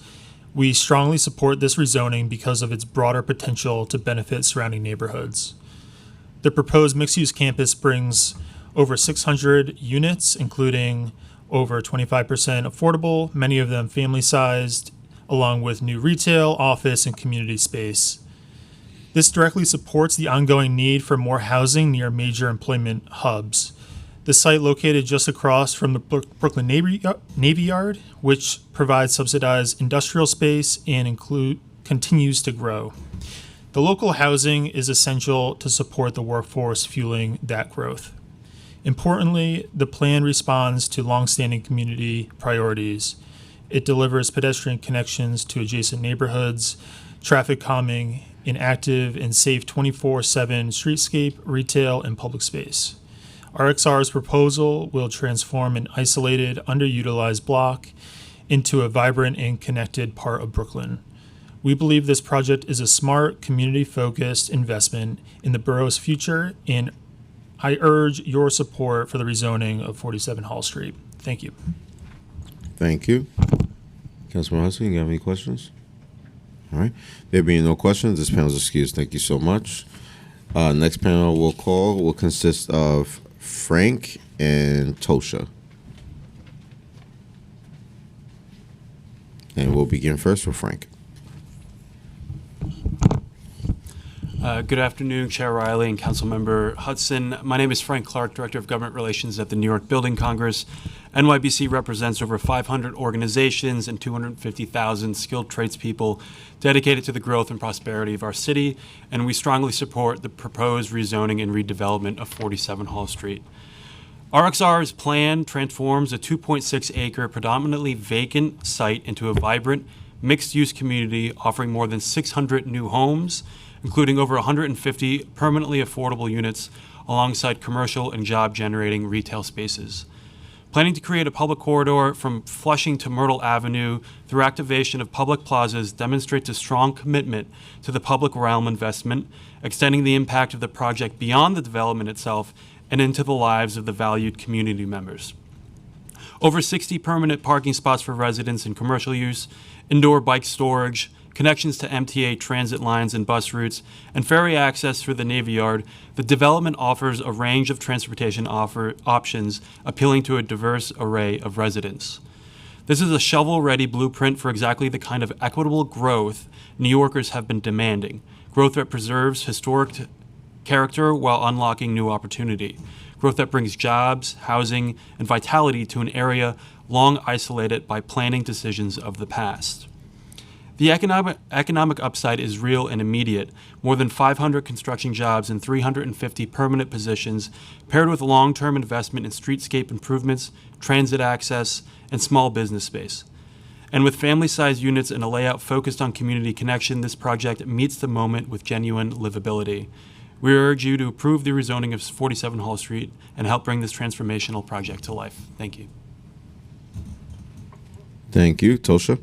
we strongly support this rezoning because of its broader potential to benefit surrounding neighborhoods. The proposed mixed-use campus brings over 600 units, including over 25% affordable, many of them family-sized, along with new retail, office, and community space. This directly supports the ongoing need for more housing near major employment hubs. The site located just across from the Brooklyn Navy Yard, which provides subsidized industrial space and continues to grow. The local housing is essential to support the workforce fueling that growth. Importantly, the plan responds to longstanding community priorities. It delivers pedestrian connections to adjacent neighborhoods, traffic calming, an active and safe 24/7 streetscape, retail, and public space. RXR's proposal will transform an isolated, underutilized block into a vibrant and connected part of Brooklyn. We believe this project is a smart, community-focused investment in the borough's future, and I urge your support for the rezoning of 47 Hall Street. Thank you. Thank you. Councilman Hudson, you have any questions? All right. There being no questions, this panel is excused. Thank you so much. Next panel we'll call will consist of Frank and Tosha. And we'll begin first with Frank. Good afternoon, Chair Riley and Councilmember Hudson. My name is Frank Clark, Director of Government Relations at the New York Building Congress, NYBC represents over 500 organizations and 250,000 skilled tradespeople dedicated to the growth and prosperity of our city, and we strongly support the proposed rezoning and redevelopment of 47 Hall Street. RXR's plan transforms a 2.6-acre predominantly vacant site into a vibrant, mixed-use community offering more than 600 new homes, including over 150 permanently affordable units alongside commercial and job-generating retail spaces. Planning to create a public corridor from Flushing to Myrtle Avenue through activation of public plazas demonstrates a strong commitment to the public realm investment, extending the impact of the project beyond the development itself and into the lives of the valued community members. Over 60 permanent parking spots for residents and commercial use, indoor bike storage, connections to MTA transit lines and bus routes, and ferry access through the Navy Yard, the development offers a range of transportation options appealing to a diverse array of residents. This is a shovel-ready blueprint for exactly the kind of equitable growth New Yorkers have been demanding, growth that preserves historic character while unlocking new opportunity, growth that brings jobs, housing, and vitality to an area long isolated by planning decisions of the past. The economic upside is real and immediate. More than 500 construction jobs and 350 permanent positions, paired with long-term investment in streetscape improvements, transit access, and small business space. And with family-sized units and a layout focused on community connection, this project meets the moment with genuine livability. We urge you to approve the rezoning of 47 Hall Street and help bring this transformational project to life. Thank you. Thank you. Tosha?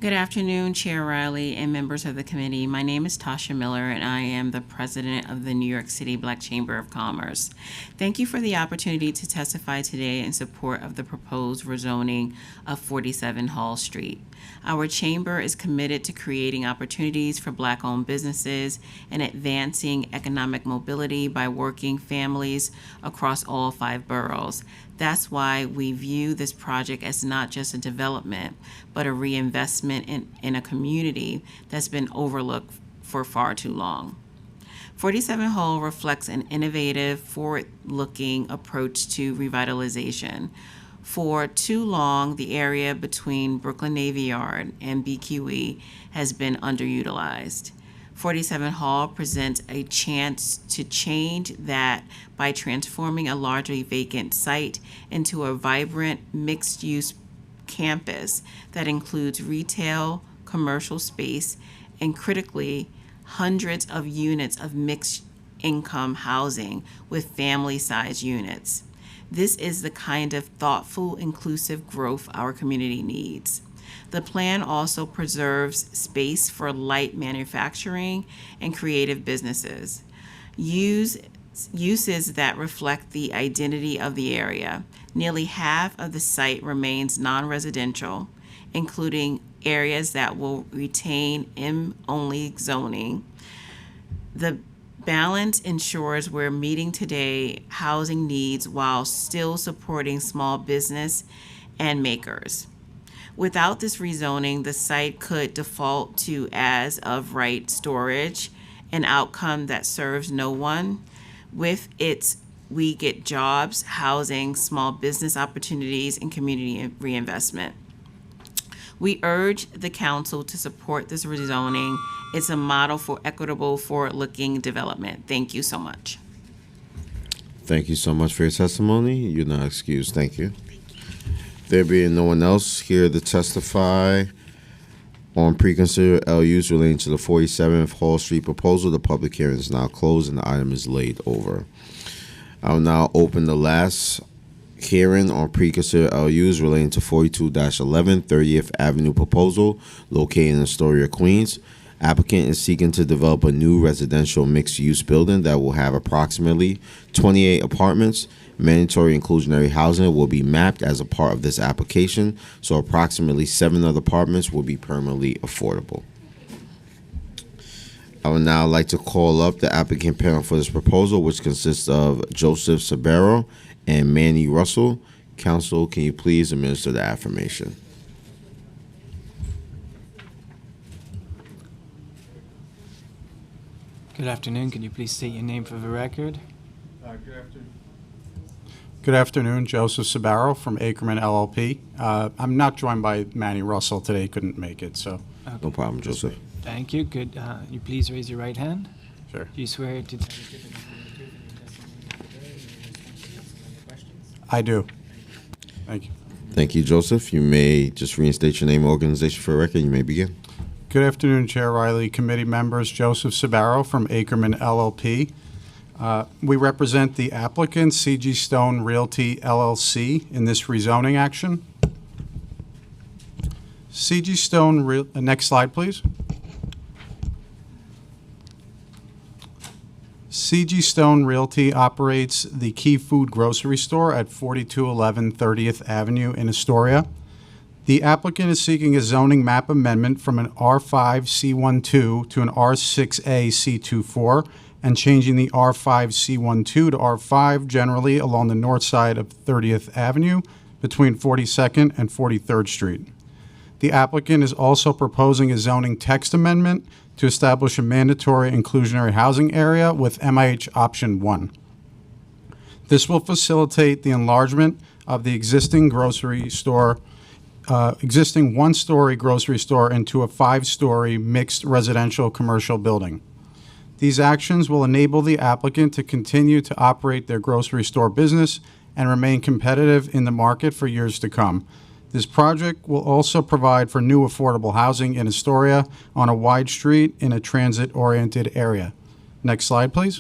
Good afternoon, Chair Riley and members of the committee. My name is Tasha Miller, and I am the president of the New York City Black Chamber of Commerce. Thank you for the opportunity to testify today in support of the proposed rezoning of 47 Hall Street. Our chamber is committed to creating opportunities for Black-owned businesses and advancing economic mobility by working families across all 5 boroughs. That's why we view this project as not just a development, but a reinvestment in a community that's been overlooked for far too long. 47 Hall reflects an innovative, forward-looking approach to revitalization. For too long, the area between Brooklyn Navy Yard and BQE has been underutilized. 47 Hall presents a chance to change that by transforming a largely vacant site into a vibrant, mixed-use campus that includes retail, commercial space, and critically, hundreds of units of mixed-income housing with family-sized units. This is the kind of thoughtful, inclusive growth our community needs. The plan also preserves space for light manufacturing and creative businesses. Uses that reflect the identity of the area. Nearly half of the site remains non-residential, including areas that will retain M-only zoning. The balance ensures we're meeting today housing needs while still supporting small business and makers. Without this rezoning, the site could default to as-of-right storage, an outcome that serves no one. With it, we get jobs, housing, small business opportunities, and community reinvestment. We urge the council to support this rezoning. It's a model for equitable, forward-looking development. Thank you so much. Thank you so much for your testimony. You're not excused. Thank you. There being no one else here to testify on preconsidered LUs relating to the 47th Hall Street proposal, the public hearing is now closed and the item is laid over. I will now open the last hearing on preconsidered LUs relating to 42-11 30th Avenue proposal located in Astoria, Queens. Applicant is seeking to develop a new residential mixed-use building that will have approximately 28 apartments. Mandatory inclusionary housing will be mapped as a part of this application, so approximately 7 of the apartments will be permanently affordable. I would now like to call up the applicant panel for this proposal, which consists of Joseph Sabero and Manny Russell. Council, can you please administer the affirmation? Good afternoon. Can you please state your name for the record? Good afternoon. Good afternoon, Joseph Sabaro from Ackerman LLP. I'm not joined by Manny Russell today, couldn't make it, so. No problem, Joseph. Thank you. Could you please raise your right hand? Sure. Do you swear to tell the truth and nothing but the truth in your testimony today and in response to yes and no questions? I do. Thank you. Thank you, Joseph. You may just reinstate your name and organization for the record. You may begin. Good afternoon, Chair Riley, committee members. Joseph Sabaro from Ackerman LLP. We represent the applicant, CG Stone Realty LLC, in this rezoning action. CG Stone, next slide, please. CG Stone Realty operates the Key Food grocery store at 4211 30th Avenue in Astoria. The applicant is seeking a zoning map amendment from an R5 C12 to an R6A C24 and changing the R5 C12 to R5 generally along the north side of 30th Avenue between 42nd and 43rd Street. The applicant is also proposing a zoning text amendment to establish a mandatory inclusionary housing area with MIH option 1. This will facilitate the enlargement of the existing grocery store, existing one-story grocery store into a 5-story mixed residential commercial building. These actions will enable the applicant to continue to operate their grocery store business and remain competitive in the market for years to come. This project will also provide for new affordable housing in Astoria on a wide street in a transit-oriented area. Next slide, please.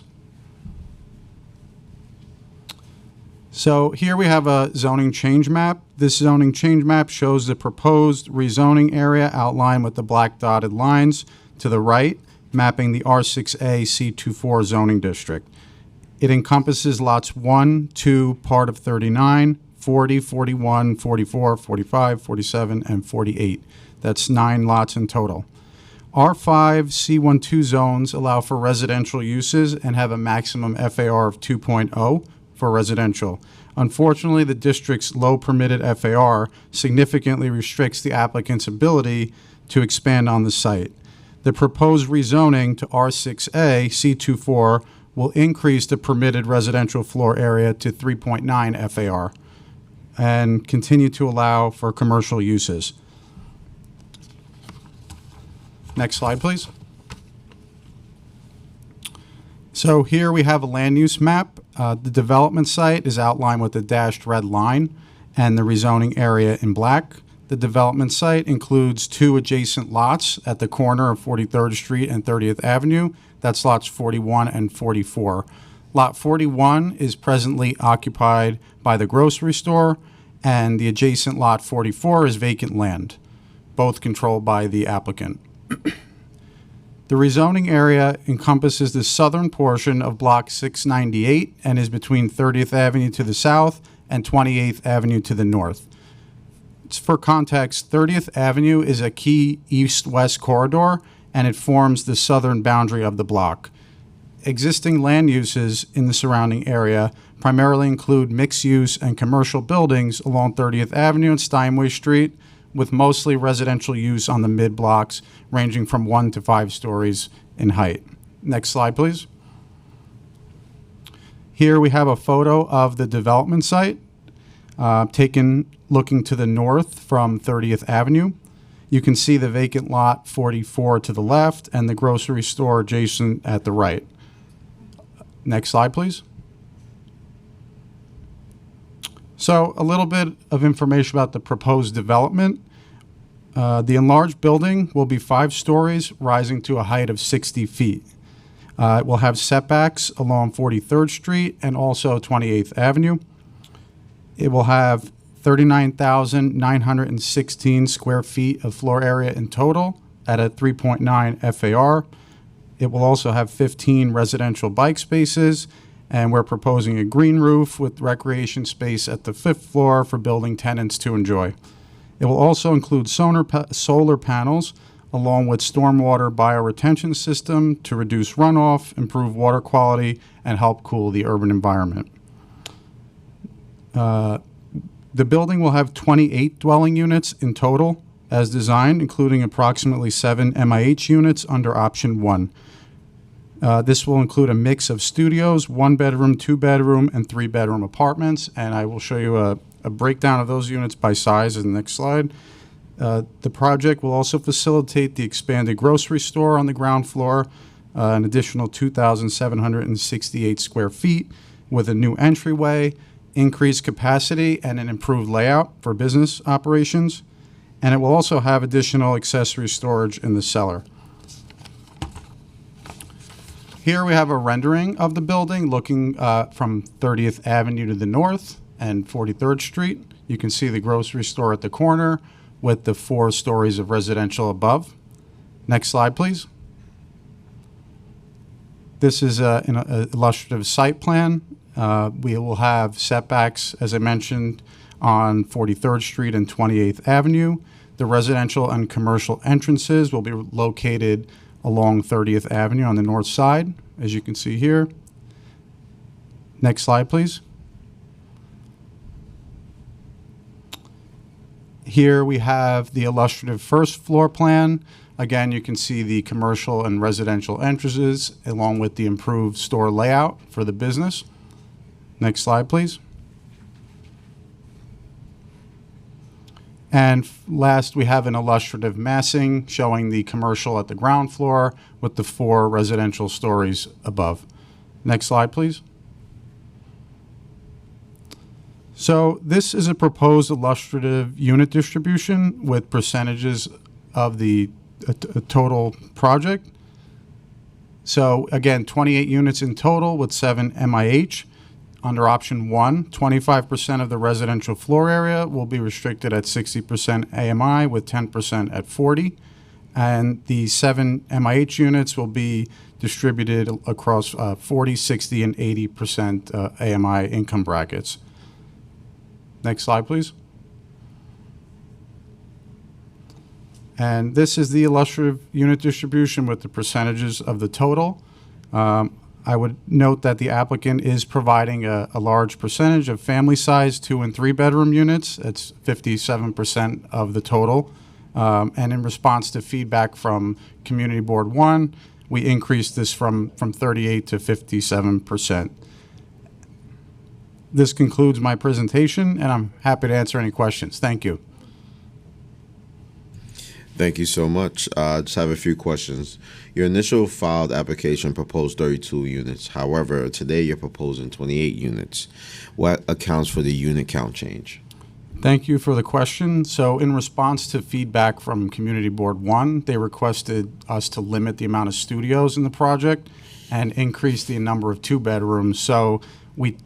So here we have a zoning change map. This zoning change map shows the proposed rezoning area outlined with the black dotted lines to the right, mapping the R6A C24 zoning district. It encompasses lots 1, 2, part of 39, 40, 41, 44, 45, 47, and 48. That's 9 lots in total. R5 C12 zones allow for residential uses and have a maximum FAR of 2.0 for residential. Unfortunately, the district's low permitted FAR significantly restricts the applicant's ability to expand on the site. The proposed rezoning to R6A C24 will increase the permitted residential floor area to 3.9 FAR and continue to allow for commercial uses. Next slide, please. So here we have a land use map. The development site is outlined with a dashed red line and the rezoning area in black. The development site includes 2 adjacent lots at the corner of 43rd Street and 30th Avenue. That's lots 41 and 44. Lot 41 is presently occupied by the grocery store, and the adjacent lot 44 is vacant land, both controlled by the applicant. The rezoning area encompasses the southern portion of Block 698 and is between 30th Avenue to the south and 28th Avenue to the north. For context, 30th Avenue is a key east-west corridor, and it forms the southern boundary of the block. Existing land uses in the surrounding area primarily include mixed-use and commercial buildings along 30th Avenue and Steinway Street, with mostly residential use on the mid-blocks, ranging from 1 to 5 stories in height. Next slide, please. Here we have a photo of the development site, taken looking to the north from 30th Avenue. You can see the vacant lot 44 to the left and the grocery store adjacent at the right. Next slide, please. So a little bit of information about the proposed development. The enlarged building will be 5 stories, rising to a height of 60 feet. It will have setbacks along 43rd Street and also 28th Avenue. It will have 39,916 square feet of floor area in total at a 3.9 FAR. It will also have 15 residential bike spaces, and we're proposing a green roof with recreation space at the 5th floor for building tenants to enjoy. It will also include solar panels along with stormwater bioretention system to reduce runoff, improve water quality, and help cool the urban environment. The building will have 28 dwelling units in total as designed, including approximately 7 MIH units under option 1. This will include a mix of studios, 1-bedroom, 2-bedroom, and 3-bedroom apartments, and I will show you a breakdown of those units by size in the next slide. The project will also facilitate the expanded grocery store on the ground floor, an additional 2,768 square feet with a new entryway, increased capacity, and an improved layout for business operations. And it will also have additional accessory storage in the cellar. Here we have a rendering of the building looking from 30th Avenue to the north and 43rd Street. You can see the grocery store at the corner with the 4 stories of residential above. Next slide, please. This is an illustrative site plan. We will have setbacks, as I mentioned, on 43rd Street and 28th Avenue. The residential and commercial entrances will be located along 30th Avenue on the north side, as you can see here. Next slide, please. Here we have the illustrative first floor plan. Again, you can see the commercial and residential entrances along with the improved store layout for the business. Next slide, please. And last, we have an illustrative massing showing the commercial at the ground floor with the 4 residential stories above. Next slide, please. So this is a proposed illustrative unit distribution with percentages of the total project. So again, 28 units in total with 7 MIH. Under option 1, 25% of the residential floor area will be restricted at 60% AMI with 10% at 40. And the 7 MIH units will be distributed across 40, 60, and 80% AMI income brackets. Next slide, please. And this is the illustrative unit distribution with the percentages of the total. I would note that the applicant is providing a large percentage of family-sized 2- and 3-bedroom units. It's 57% of the total. And in response to feedback from Community Board 1, we increased this from 38 to 57%. This concludes my presentation, and I'm happy to answer any questions. Thank you. Thank you so much. I just have a few questions. Your initial filed application proposed 32 units. However, today you're proposing 28 units. What accounts for the unit count change? Thank you for the question. So in response to feedback from Community Board 1, they requested us to limit the amount of studios in the project and increase the number of 2-bedrooms. So we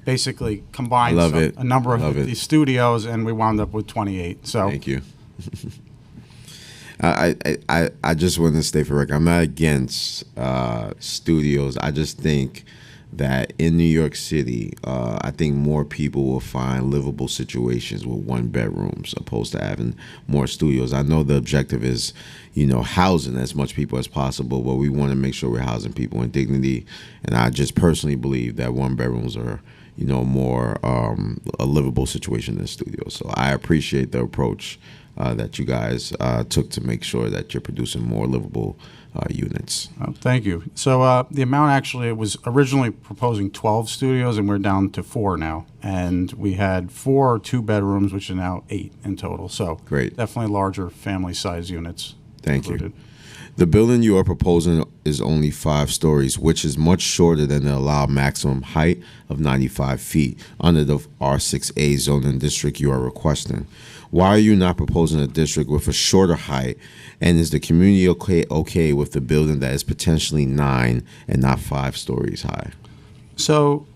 basically combined a number of the studios, and we wound up with 28. So thank you. I just want to stay for record. I'm not against studios. I just think that in New York City, I think more people will find livable situations with 1-bedrooms opposed to having more studios. I know the objective is, housing as much people as possible, but we want to make sure we're housing people in dignity. And I just personally believe that 1-bedrooms are, more a livable situation than studios. So I appreciate the approach that you guys took to make sure that you're producing more livable units. Thank you. So the amount actually, it was originally proposing 12 studios, and we're down to 4 now. And we had 4 2-bedrooms, which are now 8 in total. So great. Definitely larger family size units. Thank you. The building you are proposing is only 5 stories, which is much shorter than the allowed maximum height of 95 feet under the R6A zoning district you are requesting. Why are you not proposing a district with a shorter height? And is the community okay with the building that is potentially 9 and not 5 stories high? So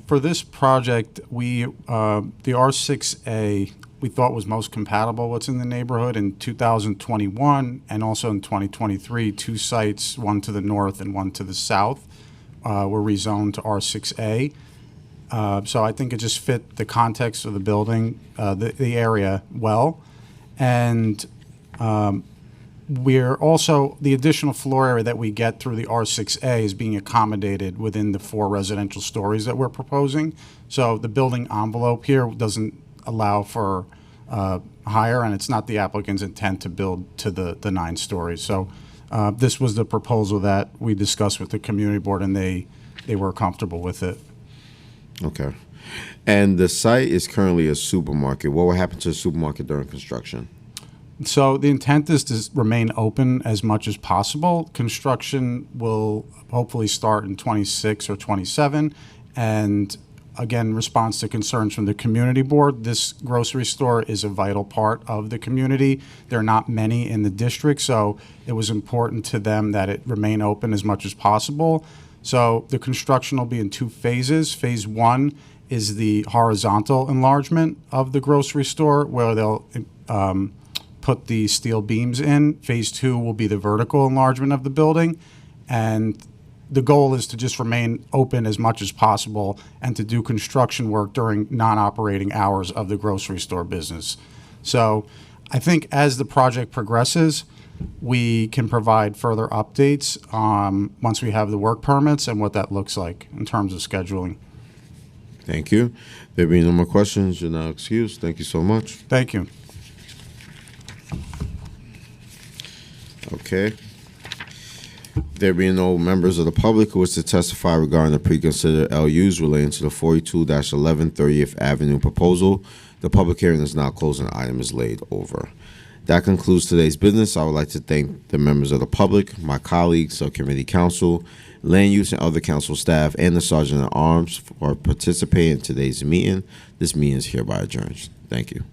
for this project, the R6A we thought was most compatible what's in the neighborhood. In 2021 and also in 2023, 2 sites, one to the north and one to the south, were rezoned to R6A. So I think it just fit the context of the building, the area well. And we're also, the additional floor area that we get through the R6A is being accommodated within the 4 residential stories that we're proposing. So the building envelope here doesn't allow for higher, and it's not the applicant's intent to build to the 9 stories. So This was the proposal that we discussed with the community board, and they were comfortable with it. Okay. And the site is currently a supermarket. What will happen to the supermarket during construction? So the intent is to remain open as much as possible. Construction will hopefully start in 26 or 27. And again, response to concerns from the community board, this grocery store is a vital part of the community. There are not many in the district, so it was important to them that it remain open as much as possible. So the construction will be in 2 phases. Phase 1 is the horizontal enlargement of the grocery store, where they'll put the steel beams in. Phase 2 will be the vertical enlargement of the building. And the goal is to just remain open as much as possible and to do construction work during non-operating hours of the grocery store business. So I think as the project progresses, we can provide further updates once we have the work permits and what that looks like in terms of scheduling. Thank you. There being no more questions, you're now excused. Thank you so much. Thank you. Okay. There being no members of the public who wish to testify regarding the pre-considered LUs relating to the 42-11 30th Avenue proposal, the public hearing is now closed and the item is laid over. That concludes today's business. I would like to thank the members of the public, my colleagues, subcommittee council, land use and other council staff, and the Sergeant at Arms for participating in today's meeting. This meeting is hereby adjourned. Thank you.